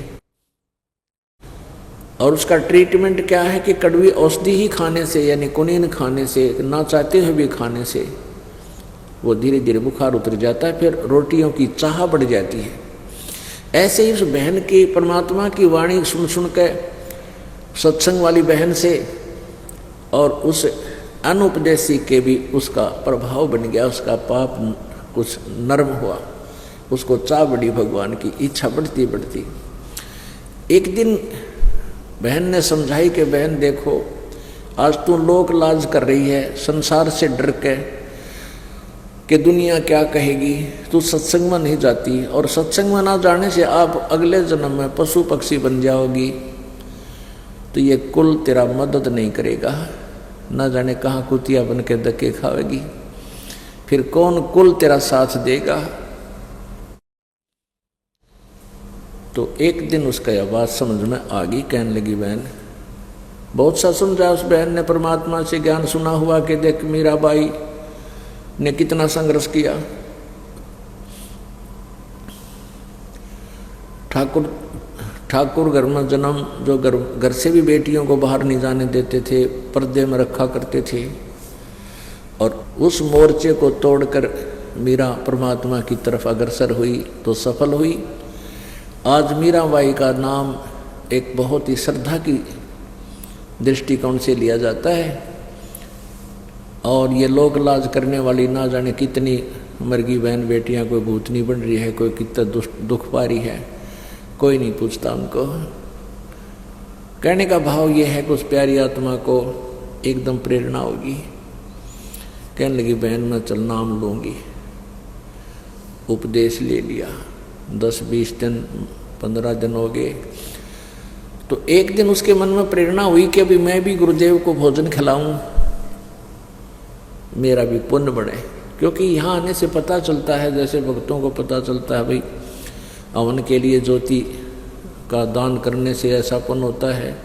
और उसका ट्रीटमेंट क्या है कि कड़वी औषधि ही खाने से, यानी कुनीन खाने से, ना चाहते हुए भी खाने से वो धीरे धीरे बुखार उतर जाता है, फिर रोटियों की चाह बढ़ जाती है। ऐसे ही उस बहन की परमात्मा की वाणी सुन सुन के, सत्संग वाली बहन से और उस अनुपदेशी के भी उसका प्रभाव बन गया, उसका पाप कुछ नरम हुआ, उसको चाह बढ़ी, भगवान की इच्छा बढ़ती बढ़ती। एक दिन बहन ने समझाई कि बहन देखो, आज तू लोक लाज कर रही है, संसार से डर के कि दुनिया क्या कहेगी, तू सत्संग में नहीं जाती, और सत्संग में ना जाने से आप अगले जन्म में पशु पक्षी बन जाओगी, तो ये कुल तेरा मदद नहीं करेगा, ना जाने कहाँ कुतिया बन के धक्के खाएगी, फिर कौन कुल तेरा साथ देगा। तो एक दिन उसका यह बात समझ में आ गई, कहने लगी बहन, बहुत सा समझा उस बहन ने, परमात्मा से ज्ञान सुना हुआ कि देख मीराबाई ने कितना संघर्ष किया, ठाकुर घर में जन्म, जो घर से भी बेटियों को बाहर नहीं जाने देते थे, पर्दे में रखा करते थे, और उस मोर्चे को तोड़कर मीरा परमात्मा की तरफ अग्रसर हुई तो सफल हुई। आज मीराबाई का नाम एक बहुत ही श्रद्धा की दृष्टिकोण से लिया जाता है, और ये लोक लाज करने वाली ना जाने कितनी मरगी बहन बेटियां, कोई भूतनी बन रही है, कोई कितना दुख पा रही है, कोई नहीं पूछता उनको। कहने का भाव ये है कि उस प्यारी आत्मा को एकदम प्रेरणा होगी, कहने लगी बहन मैं चल नाम लूँगी। उपदेश ले लिया, 10-20 दिन 15 दिन हो गए, तो एक दिन उसके मन में प्रेरणा हुई कि अभी मैं भी गुरुदेव को भोजन खिलाऊं, मेरा भी पुण्य बढ़े। क्योंकि यहाँ आने से पता चलता है, जैसे भक्तों को पता चलता है भाई हवन के लिए ज्योति का दान करने से ऐसा पुण्य होता है,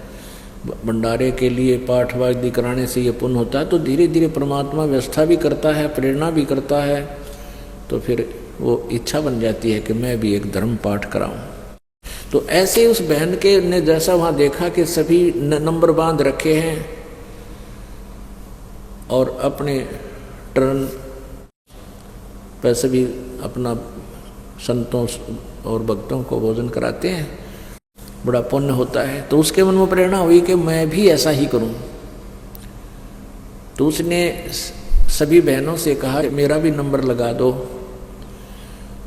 भंडारे के लिए पाठ वाद्य कराने से ये पुण्य होता है, तो धीरे धीरे परमात्मा व्यवस्था भी करता है, प्रेरणा भी करता है, तो फिर वो इच्छा बन जाती है कि मैं भी एक धर्म पाठ कराऊं। तो ऐसे उस बहन के ने जैसा वहाँ देखा कि सभी नंबर बांध रखे हैं और अपने टर्न पर सभी अपना संतों और भक्तों को भोजन कराते हैं, बड़ा पुण्य होता है, तो उसके मन में प्रेरणा हुई कि मैं भी ऐसा ही करूं। तो उसने सभी बहनों से कहा मेरा भी नंबर लगा दो।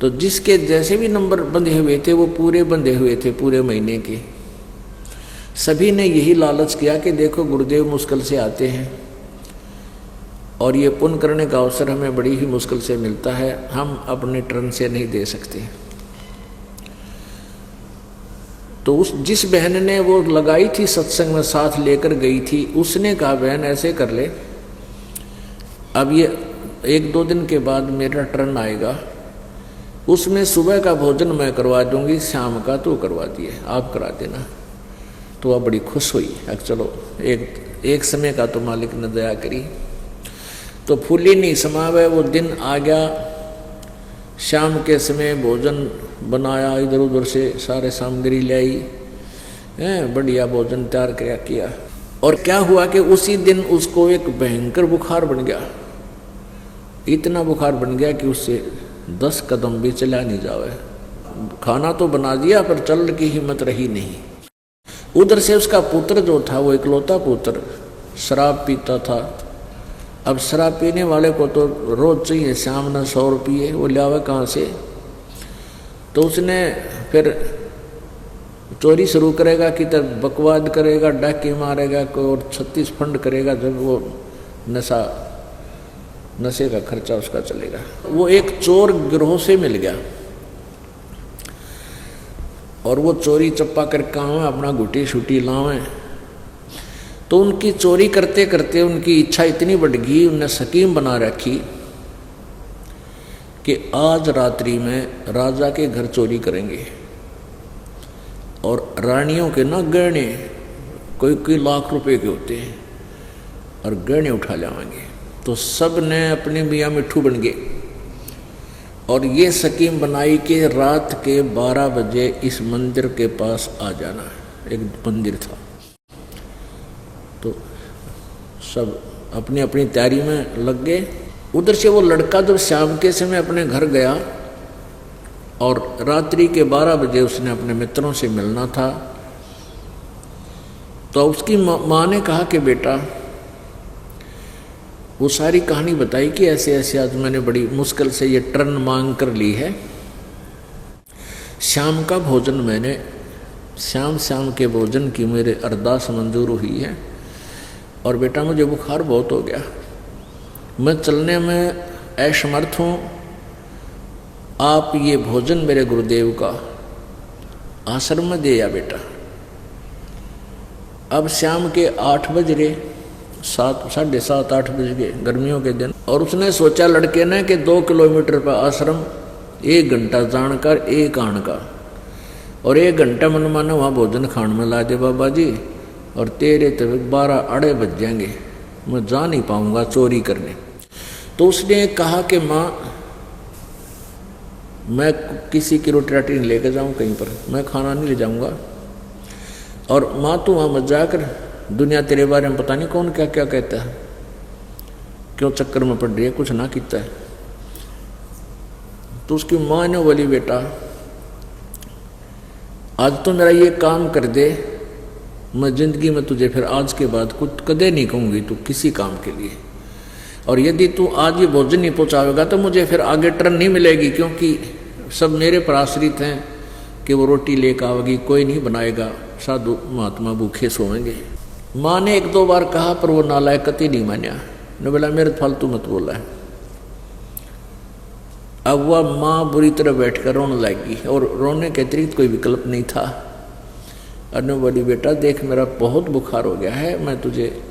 तो जिसके जैसे भी नंबर बंधे हुए थे वो पूरे बंधे हुए थे, पूरे महीने के। सभी ने यही लालच किया कि देखो गुरुदेव मुश्किल से आते हैं और ये पुण्य करने का अवसर हमें बड़ी ही मुश्किल से मिलता है, हम अपने टर्न से नहीं दे सकते। तो उस जिस बहन ने वो लगाई थी सत्संग में साथ लेकर गई थी, उसने कहा बहन ऐसे कर ले, अब ये 1-2 दिन के बाद मेरा टर्न आएगा, उसमें सुबह का भोजन मैं करवा दूंगी, शाम का तो करवा दिए, आप करा देना। तो वह बड़ी खुश हुई, चलो एक समय का तो मालिक ने दया करी। तो फूली नहीं समावे, वो दिन आ गया, शाम के समय भोजन बनाया, इधर उधर से सारे सामग्री ले आई, बढ़िया भोजन तैयार किया। और क्या हुआ कि उसी दिन उसको एक भयंकर बुखार बन गया, इतना बुखार बन गया कि उससे 10 कदम भी चला नहीं जावे। खाना तो बना दिया पर चलने की हिम्मत रही नहीं। उधर से उसका पुत्र जो था, वो इकलौता पुत्र शराब पीता था। अब शराब पीने वाले को तो रोज चाहिए शाम ना 100 रुपये, वो लावे कहाँ से। तो उसने फिर चोरी शुरू करेगा, कि तब बकवाद करेगा, डाके मारेगा, कोई और 36 फंड करेगा, जब वो नशे का खर्चा उसका चलेगा। वो एक चोर गिरोह से मिल गया और वो चोरी चप्पा कर काम अपना गुटी शूटी लावे। तो उनकी चोरी करते करते उनकी इच्छा इतनी बढ़ गई, उनने स्कीम बना रखी कि आज रात्रि में राजा के घर चोरी करेंगे और रानियों के ना गहने कोई कोई लाख रुपए के होते हैं और गहने उठा लाएंगे। तो सब ने अपने मियाँ मिट्ठू बन गए और ये स्कीम बनाई कि रात के 12 बजे इस मंदिर के पास आ जाना है। एक मंदिर था, तो सब अपनी अपनी तैयारी में लग गए। उधर से वो लड़का जब शाम के समय अपने घर गया और रात्रि के 12 बजे उसने अपने मित्रों से मिलना था, तो उसकी माँ ने कहा कि बेटा, वो सारी कहानी बताई कि ऐसे ऐसे आज मैंने बड़ी मुश्किल से ये टर्न मांग कर ली है। शाम का भोजन मैंने शाम के भोजन की मेरे अरदास मंजूर हुई है और बेटा मुझे बुखार बहुत हो गया, मैं चलने में असमर्थ हूँ। आप ये भोजन मेरे गुरुदेव का आश्रम में दे या बेटा। अब शाम के 8 बज रहे, 7, 8 बज गए गर्मियों के दिन, और उसने सोचा लड़के ने कि 2 किलोमीटर पर आश्रम, 1 घंटा जानकर 1 आने का, और 1 घंटा मन माने वहाँ भोजन खाने में ला दे बाबा जी, और तेरे तो 12 अढ़ाई बज जाएंगे, मैं जा नहीं पाऊंगा चोरी करने। तो उसने कहा कि माँ, मैं किसी की रोटी राटी नहीं लेकर जाऊँ कहीं पर, मैं खाना नहीं ले जाऊँगा, और माँ तू वहाँ मत जाकर, दुनिया तेरे बारे में पता नहीं कौन क्या क्या कहता है, क्यों चक्कर में पड़ रही है, कुछ ना कहता है। तो उसकी माँ ने बोली बेटा आज तो मेरा ये काम कर दे, मैं जिंदगी में तुझे फिर आज के बाद कुछ कदे नहीं कहूँगी तू किसी काम के लिए, और यदि तू आज ये भोजन नहीं पहुँचावेगा तो मुझे फिर आगे टर्न नहीं मिलेगी, क्योंकि सब मेरे पर आश्रित हैं कि वो रोटी लेकर आवेगी, कोई नहीं बनाएगा, साधु महात्मा भूखे सोएंगे। माँ ने 1-2 बार कहा पर वो नालायक कति नहीं माना, ने बोला मेरे फालतू मत बोला है। अब वह माँ बुरी तरह बैठकर रोने लगी और रोने के अतिरिक्त कोई विकल्प नहीं था। अरे बोली बेटा देख मेरा बहुत बुखार हो गया है, मैं तुझे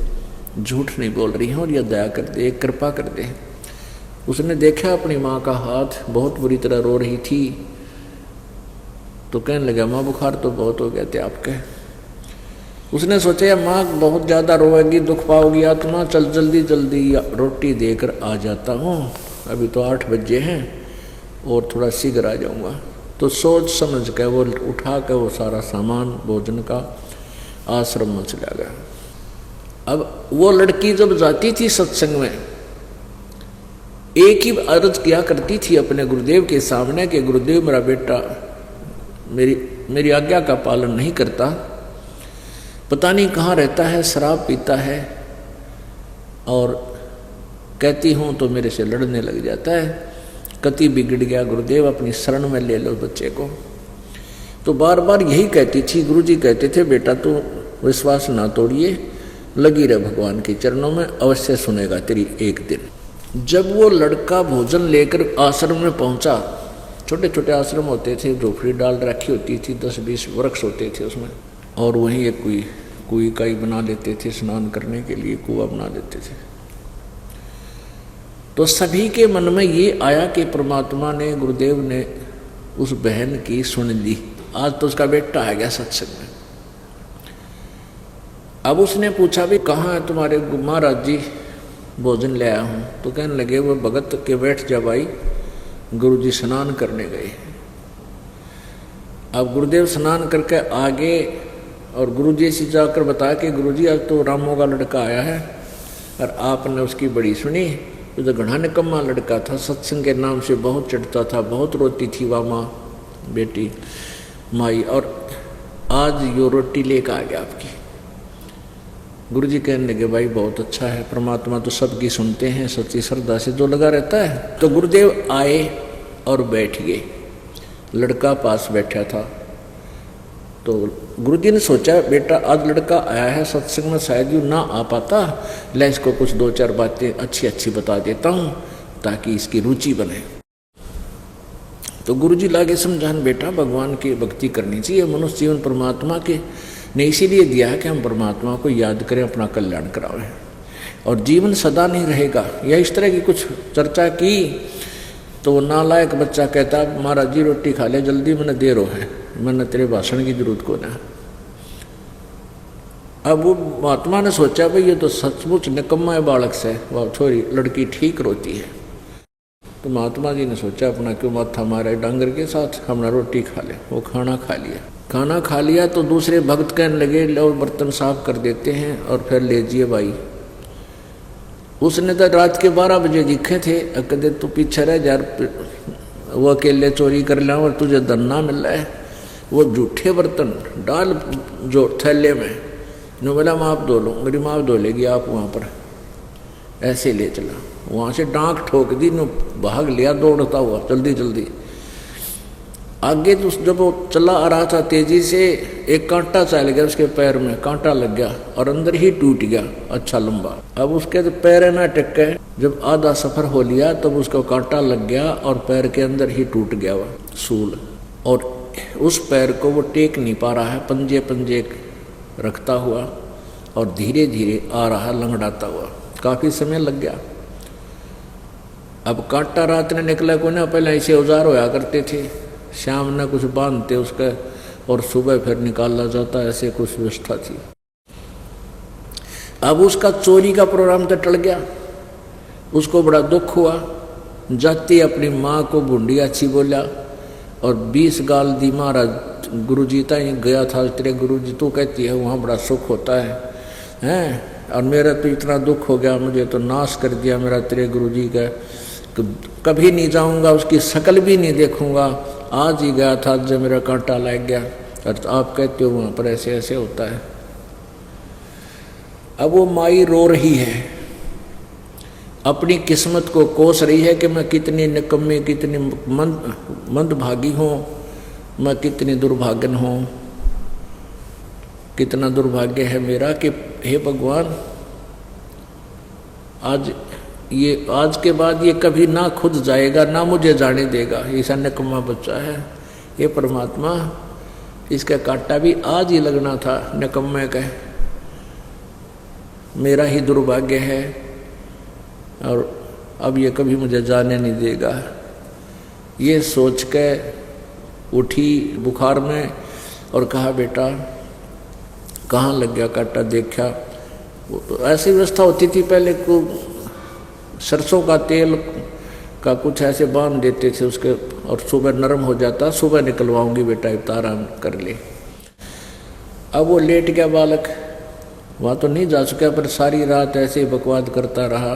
झूठ नहीं बोल रही हूँ और यह दया कर दे, कृपा कर दे। उसने देखा अपनी माँ का हाथ, बहुत बुरी तरह रो रही थी, तो कहने लगा माँ बुखार तो बहुत हो गया थे आपके। उसने सोचा माँ बहुत ज़्यादा रोएगी, दुख पाओगी आत्मा, चल जल्दी जल्दी रोटी देकर आ जाता हूँ, अभी तो 8 बजे हैं और थोड़ा शीघ्र आ जाऊँगा। तो सोच समझ कर वो उठा कर वो सारा सामान भोजन का आश्रम में चला गया। अब वो लड़की जब जाती थी सत्संग में, एक ही अर्ज किया करती थी अपने गुरुदेव के सामने कि गुरुदेव मेरा बेटा मेरी आज्ञा का पालन नहीं करता, पता नहीं कहाँ रहता है, शराब पीता है, और कहती हूँ तो मेरे से लड़ने लग जाता है, कति बिगड़ गया गुरुदेव, अपनी शरण में ले लो बच्चे को। तो बार बार यही कहती थी। गुरुजी कहते थे बेटा तू विश्वास ना तोड़िए, लगी रहे भगवान के चरणों में, अवश्य सुनेगा तेरी एक दिन। जब वो लड़का भोजन लेकर आश्रम में पहुंचा, छोटे छोटे आश्रम होते थे, झोपड़ी डाल रखी होती थी, 10-20 वृक्ष होते थे उसमें, और वहीं एक कुएं का ही बना लेते थे, स्नान करने के लिए कुआं बना देते थे। तो सभी के मन में ये आया कि परमात्मा ने, गुरुदेव ने उस बहन की सुन ली, आज तो उसका बेटा आ गया सत्संग में। अब उसने पूछा भी कहाँ है तुम्हारे महाराज जी, भोजन ले आया हूँ। तो कहने लगे वो भगत के बैठ जा भाई, गुरुजी स्नान करने गए। अब गुरुदेव स्नान करके आगे और गुरुजी से जाकर बताया कि गुरुजी आज तो रामों का लड़का आया है और आपने उसकी बड़ी सुनी, तो घना निकम्मा लड़का था, सत्संग के नाम से बहुत चढ़ता था, बहुत रोती थी वह माँ बेटी माई, और आज यो रोटी लेकर आ गया आपकी। गुरुजी कहने लगे भाई बहुत अच्छा है, परमात्मा तो सबकी सुनते हैं, सच्ची श्रद्धा से जो लगा रहता है। तो गुरुदेव आए और बैठ गए, लड़का पास बैठा था। तो गुरुजी ने सोचा बेटा आज लड़का आया है सत्संग में, शायद यू ना आ पाता, ले इसको कुछ 2-4 बातें अच्छी अच्छी बता देता हूँ ताकि इसकी रुचि बने। तो गुरुजी लागे समझान बेटा भगवान की भक्ति करनी चाहिए, मनुष्य जीवन परमात्मा के ने इसीलिए दिया है कि हम परमात्मा को याद करें, अपना कल्याण करावें। और जीवन सदा नहीं रहेगा। या इस तरह की कुछ चर्चा की तो वो नालायक बच्चा कहता महाराज जी रोटी खा ले जल्दी, मैंने देर हो है, मैंने तेरे भाषण की जरूरत को ना। अब वो महात्मा ने सोचा भाई ये तो सचमुच निकम्मा है बालक से, वह छोरी लड़की ठीक रोती है। तो महात्मा जी ने सोचा अपना क्यों माथा मारे डांगर के साथ, हमने रोटी खा ले। वो खाना खा लिया। खाना खा लिया तो दूसरे भक्त कहने लगे लो बर्तन साफ कर देते हैं और फिर ले जिए भाई। उसने तो रात के 12 बजे दिखे थे, कहते तू पीछे रह जा, वो अकेले चोरी कर लिया और तुझे धन्ना मिल रहा है। वो झूठे बर्तन डाल जो थैले में, नो बोला माप धो लो, मेरी माप धो लेगी आप वहाँ पर, ऐसे ले चला। वहाँ से डांक ठोक दी, नो भाग लिया दौड़ता हुआ जल्दी जल्दी आगे। तो जब वो चला आ रहा था तेजी से, एक कांटा चल गया उसके पैर में, कांटा लग गया और अंदर ही टूट गया अच्छा लंबा। अब उसके तो पैर ना टिक गए, जब आधा सफर हो लिया तब उसको कांटा लग गया और पैर के अंदर ही टूट गया वह सूल। और उस पैर को वो टेक नहीं पा रहा है, पंजे पंजे रखता हुआ और धीरे धीरे आ रहा लंगड़ाता हुआ। काफी समय लग गया। अब कांटा रात ने निकला को ना, पहले ऐसे औजार होया करते थे, शाम ने कुछ बांधते उसका और सुबह फिर निकाला जाता, ऐसे कुछ व्यवस्था थी। अब उसका चोरी का प्रोग्राम तो टल गया। उसको बड़ा दुख हुआ। जाती अपनी माँ को भूंडी अच्छी बोला और 20 गाल दी। महाराज गुरुजी तक गया था, तेरे गुरुजी तू कहती है वहाँ बड़ा सुख होता है और मेरा तो इतना दुख हो गया, मुझे तो नाश कर दिया मेरा तेरे गुरुजी का, कभी नहीं जाऊँगा, उसकी शक्ल भी नहीं देखूँगा। आज ही गया था जब मेरा कांटा लग गया और आप कहते हो वहाँ पर ऐसे ऐसे होता है। अब वो माई रो रही है, अपनी किस्मत को कोस रही है कि मैं कितनी निकम्मी, कितनी मंदभागी हूँ, मैं कितनी दुर्भाग्यन हूँ, कितना दुर्भाग्य है मेरा कि हे भगवान आज के बाद ये कभी ना खुद जाएगा ना मुझे जाने देगा, ऐसा निकम्मा बच्चा है। ये परमात्मा इसका कांटा भी आज ही लगना था, निकम्मे का मेरा ही दुर्भाग्य है और अब ये कभी मुझे जाने नहीं देगा। ये सोच के उठी बुखार में और कहा बेटा कहाँ लग गया कांटा, देखा। ऐसी व्यवस्था होती थी पहले को, सरसों का तेल का कुछ ऐसे बांध देते थे उसके और सुबह नरम हो जाता, सुबह निकलवाऊंगी बेटा इतना आराम कर ले। अब वो लेट गया बालक, वहाँ तो नहीं जा सका पर सारी रात ऐसे बकवाद करता रहा।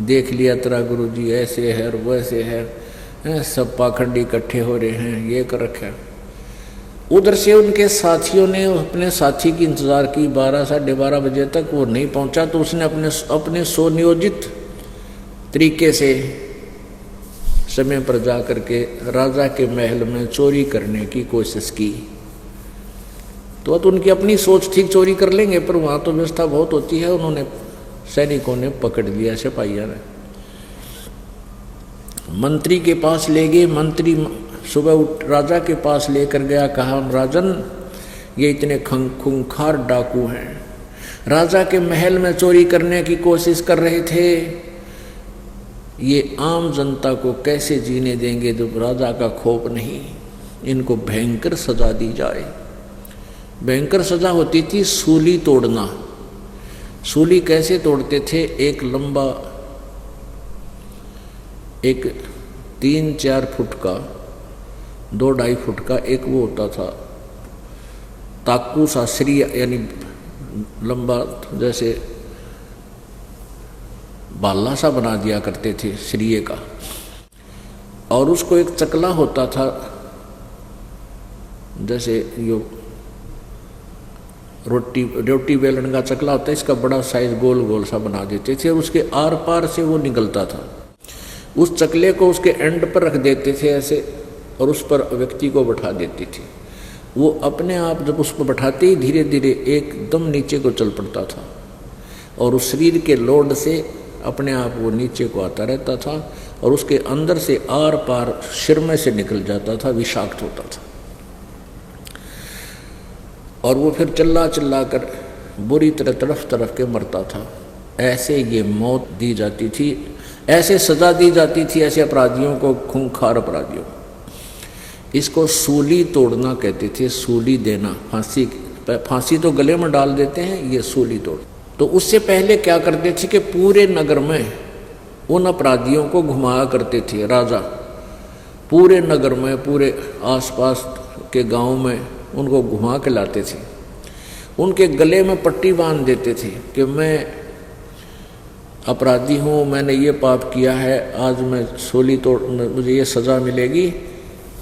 देख लिया तेरा गुरुजी ऐसे है और वैसे है, सब पाखंडी इकट्ठे हो रहे हैं, ये कर रखा। उधर से उनके साथियों ने अपने साथी की इंतज़ार की 12 साढ़े 12 बजे तक, वो नहीं पहुंचा तो उसने अपने सुनियोजित तरीके से समय पर जा करके राजा के महल में चोरी करने की कोशिश की। तो उनकी अपनी सोच थी चोरी कर लेंगे, पर वहाँ तो व्यवस्था बहुत होती है। उन्होंने सैनिकों ने पकड़ लिया, सिपाहियों ने मंत्री के पास ले गए। मंत्री सुबह राजा के पास लेकर गया, कहा राजन ये इतने खूंखार डाकू हैं, राजा के महल में चोरी करने की कोशिश कर रहे थे, ये आम जनता को कैसे जीने देंगे जब राजा का खौफ नहीं, इनको भयंकर सजा दी जाए। भयंकर सजा होती थी सूली तोड़ना। सूली कैसे तोड़ते थे, एक लंबा एक 3-4 फुट का 2-2.5 फुट का एक वो होता था ताकू सा श्री, यानी लंबा जैसे बाला सा बना दिया करते थे श्रीये का, और उसको एक चकला होता था जैसे यो रोटी बेलन का चकला होता है, इसका बड़ा साइज गोल गोल सा बना देते थे और उसके आर पार से वो निकलता था। उस चकले को उसके एंड पर रख देते थे ऐसे और उस पर व्यक्ति को बैठा देती थी। वो अपने आप जब उस पर बैठाते ही धीरे धीरे एकदम नीचे को चल पड़ता था और उस शरीर के लोड से अपने आप वो नीचे को आता रहता था और उसके अंदर से आर पार सिर में से निकल जाता था, विषाक्त होता था। और वो फिर चिल्ला चिल्ला कर बुरी तरह तड़फ तड़फ के मरता था। ऐसे ये मौत दी जाती थी, ऐसे सज़ा दी जाती थी ऐसे अपराधियों को, खूंखार अपराधियों। इसको सूली तोड़ना कहते थे, सूली देना, फांसी तो गले में डाल देते हैं, ये सूली तोड़। तो उससे पहले क्या करते थे कि पूरे नगर में उन अपराधियों को घुमाया करते थे राजा, पूरे नगर में, पूरे आसपास के गांव में उनको घुमा के लाते थे। उनके गले में पट्टी बांध देते थे कि मैं अपराधी हूँ, मैंने ये पाप किया है, आज मैं सूली तोड़, मुझे ये सज़ा मिलेगी,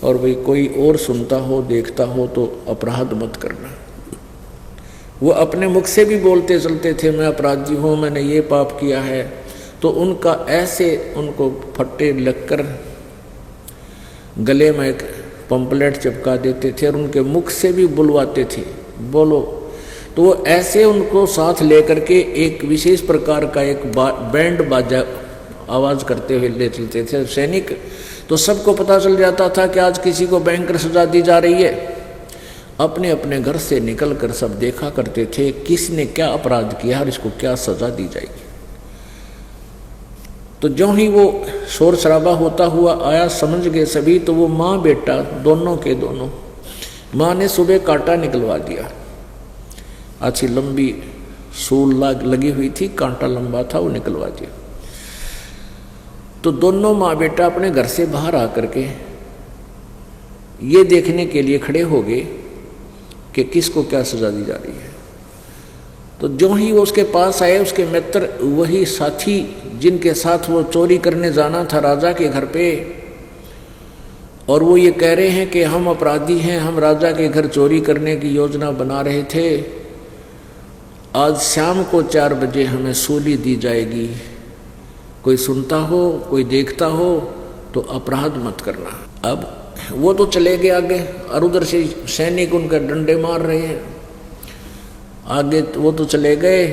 और भाई कोई और सुनता हो देखता हो तो अपराध मत करना। वो अपने मुख से भी बोलते चलते थे मैं अपराधी हूँ, मैंने ये पाप किया है। तो उनका ऐसे उनको फट्टे लगकर गले में एक पंपलेट चिपका देते थे और उनके मुख से भी बुलवाते थे, बोलो। तो वो ऐसे उनको साथ लेकर के एक विशेष प्रकार का एक बैंड बाजा आवाज़ करते हुए ले चलते थे सैनिक। तो सबको पता चल जाता था कि आज किसी को भयंकर सजा दी जा रही है। अपने अपने घर से निकल कर सब देखा करते थे किसने क्या अपराध किया और इसको क्या सजा दी जाएगी। तो जो ही वो शोर शराबा होता हुआ आया, समझ गए सभी। तो वो माँ बेटा दोनों के दोनों, माँ ने सुबह कांटा निकलवा दिया, अच्छी लंबी सूल लगी हुई थी, कांटा लंबा था, वो निकलवा दिया। तो दोनों माँ बेटा अपने घर से बाहर आकर के ये देखने के लिए खड़े हो गए कि किसको क्या सजा दी जा रही है। तो जो ही वो उसके पास आए, उसके मित्र, वही साथी जिनके साथ वो चोरी करने जाना था राजा के घर पे, और वो ये कह रहे हैं कि हम अपराधी हैं, हम राजा के घर चोरी करने की योजना बना रहे थे, आज शाम को 4 बजे हमें सूली दी जाएगी, कोई सुनता हो कोई देखता हो तो अपराध मत करना। अब वो तो चले गए आगे, और उधर से सैनिक उनका डंडे मार रहे हैं आगे, वो तो चले गए।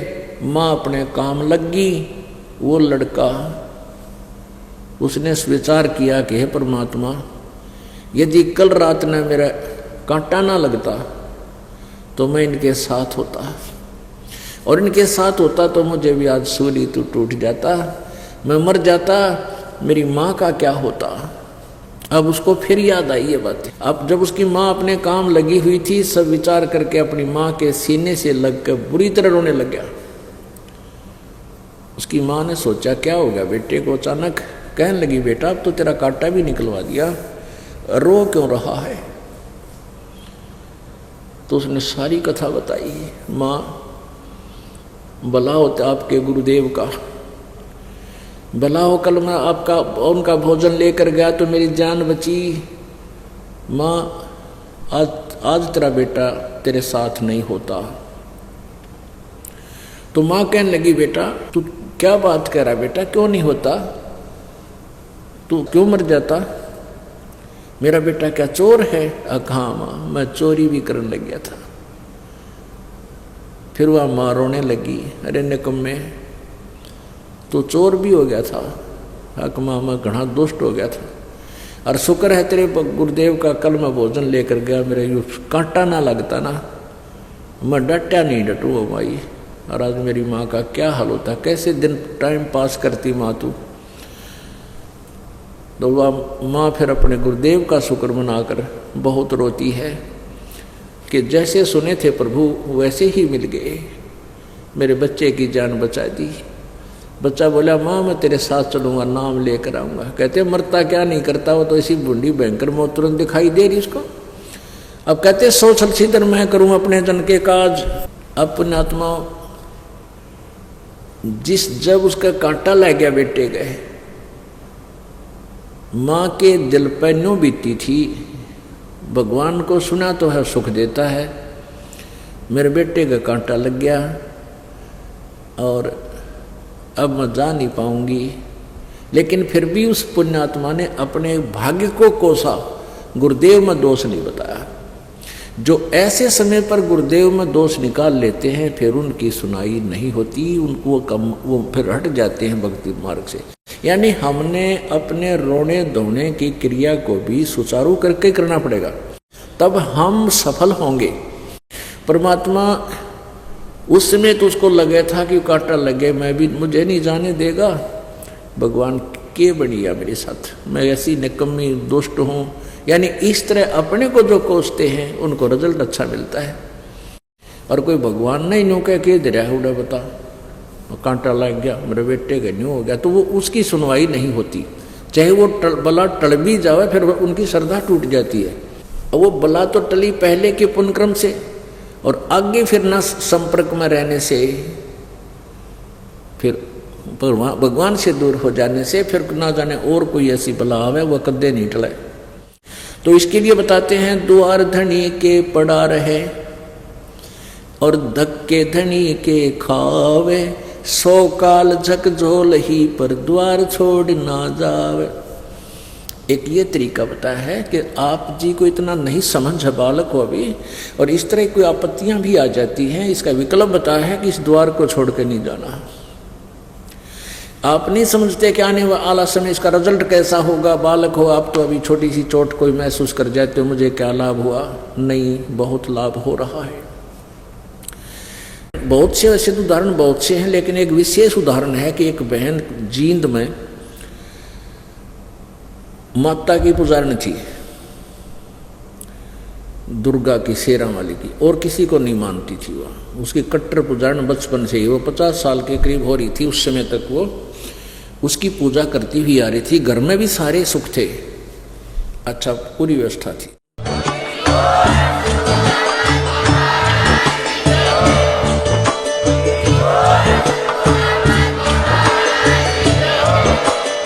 माँ अपने काम लग गई। वो लड़का, उसने विचार किया कि हे परमात्मा, यदि कल रात में मेरा कांटा ना लगता तो मैं इनके साथ होता, और इनके साथ होता तो मुझे भी आज सूली तो टूट जाता, मैं मर जाता, मेरी माँ का क्या होता। अब उसको फिर याद आई ये बात। अब जब उसकी माँ अपने काम लगी हुई थी, सब विचार करके अपनी माँ के सीने से लग कर बुरी तरह रोने लग गया। उसकी माँ ने सोचा क्या हो गया बेटे को, अचानक कहने लगी बेटा अब तो तेरा कांटा भी निकलवा दिया, रो क्यों रहा है। तो उसने सारी कथा बताई। माँ भला होता आपके गुरुदेव का, भला हो कल मैं आपका उनका भोजन लेकर गया तो मेरी जान बची। माँ आज तेरा बेटा तेरे साथ नहीं होता। तो माँ कहने लगी बेटा तू क्या बात कह रहा बेटा, क्यों नहीं होता, तू क्यों मर जाता, मेरा बेटा क्या चोर है। हाँ माँ मैं चोरी भी करने लग गया था। फिर वह माँ रोने लगी, अरे निकम्मे तो चोर भी हो गया था, हक माँ मैं घना दुष्ट हो गया था, और शुक्र है तेरे गुरुदेव का कल मैं भोजन लेकर गया, मेरे यू कांटा ना लगता ना, मैं डटा नहीं डटू माई, और आज मेरी माँ का क्या हाल होता, कैसे दिन टाइम पास करती माँ तू। तो वह माँ फिर अपने गुरुदेव का शुक्र मनाकर बहुत रोती है कि जैसे सुने थे प्रभु वैसे ही मिल गए, मेरे बच्चे की जान बचा दी। बच्चा बोला माँ मैं तेरे साथ चलूँगा, नाम लेकर आऊँगा। कहते मरता क्या नहीं करता, वो तो ऐसी बूढ़ी भयंकर मौत तुरंत दिखाई दे रही उसको। अब कहते सोचल सीधर मैं करूँ अपने जन के काज। अपने आत्मा जब उसका कांटा लग गया बेटे गए, माँ के दिल पर न्यों बीती थी, भगवान को सुना तो है सुख देता है, मेरे बेटे का कांटा लग गया और अब मैं जा नहीं पाऊंगी। लेकिन फिर भी उस पुण्यात्मा ने अपने भाग्य को कोसा, गुरुदेव में दोष नहीं बताया। जो ऐसे समय पर गुरुदेव में दोष निकाल लेते हैं फिर उनकी सुनाई नहीं होती, उनको वो फिर हट जाते हैं भक्ति मार्ग से। यानी हमने अपने रोने धोने की क्रिया को भी सुचारू करके करना पड़ेगा, तब हम सफल होंगे। परमात्मा उस समय तो उसको लगे था कि कांटा लगे, मैं भी, मुझे नहीं जाने देगा। भगवान के बढ़िया मेरे साथ, मैं ऐसी निकम्मी दुष्ट हूँ, यानी इस तरह अपने को जो कोसते हैं उनको रिजल्ट अच्छा मिलता है। और कोई भगवान नहीं न्यू कह के दे रहा है, उड़ा बता कांटा लग गया मेरे बेटे का न्यू हो गया, तो वो उसकी सुनवाई नहीं होती। चाहे वो बला टल भी जावे, फिर उनकी श्रद्धा टूट जाती है। वो बला तो टली पहले के पुण्यक्रम से, और आगे फिर न संपर्क में रहने से, फिर भगवान से दूर हो जाने से, फिर ना जाने और कोई ऐसी बला आवे वह कदे नहीं टले। तो इसके लिए बताते हैं, द्वार धनी के पड़ा रहे और धक्के धनी के खावे, 100 काल झकझोल ही पर द्वार छोड़ ना जावे। एक ये तरीका बताया है कि आप जी को इतना नहीं समझ है, बालक हो अभी, और इस तरह कोई आपत्तियां भी आ जाती हैं, इसका विकल्प बताया है कि इस द्वार को छोड़ के नहीं जाना। आप नहीं समझते कि आने वाला समय इसका रिजल्ट कैसा होगा। बालक हो आप तो अभी छोटी सी चोट कोई महसूस कर जाते हो, मुझे क्या लाभ हुआ, नहीं, बहुत लाभ हो रहा है। बहुत से ऐसे उदाहरण बहुत से हैं, लेकिन एक विशेष उदाहरण है कि एक बहन जींद में माता की पुजारन थी, दुर्गा की, शेरा वाली की, और किसी को नहीं मानती थी। वह उसकी कट्टर पुजारन बचपन से ही, वो 50 साल के करीब हो रही थी उस समय तक वो उसकी पूजा करती हुई आ रही थी। घर में भी सारे सुख थे, अच्छा पूरी व्यवस्था थी।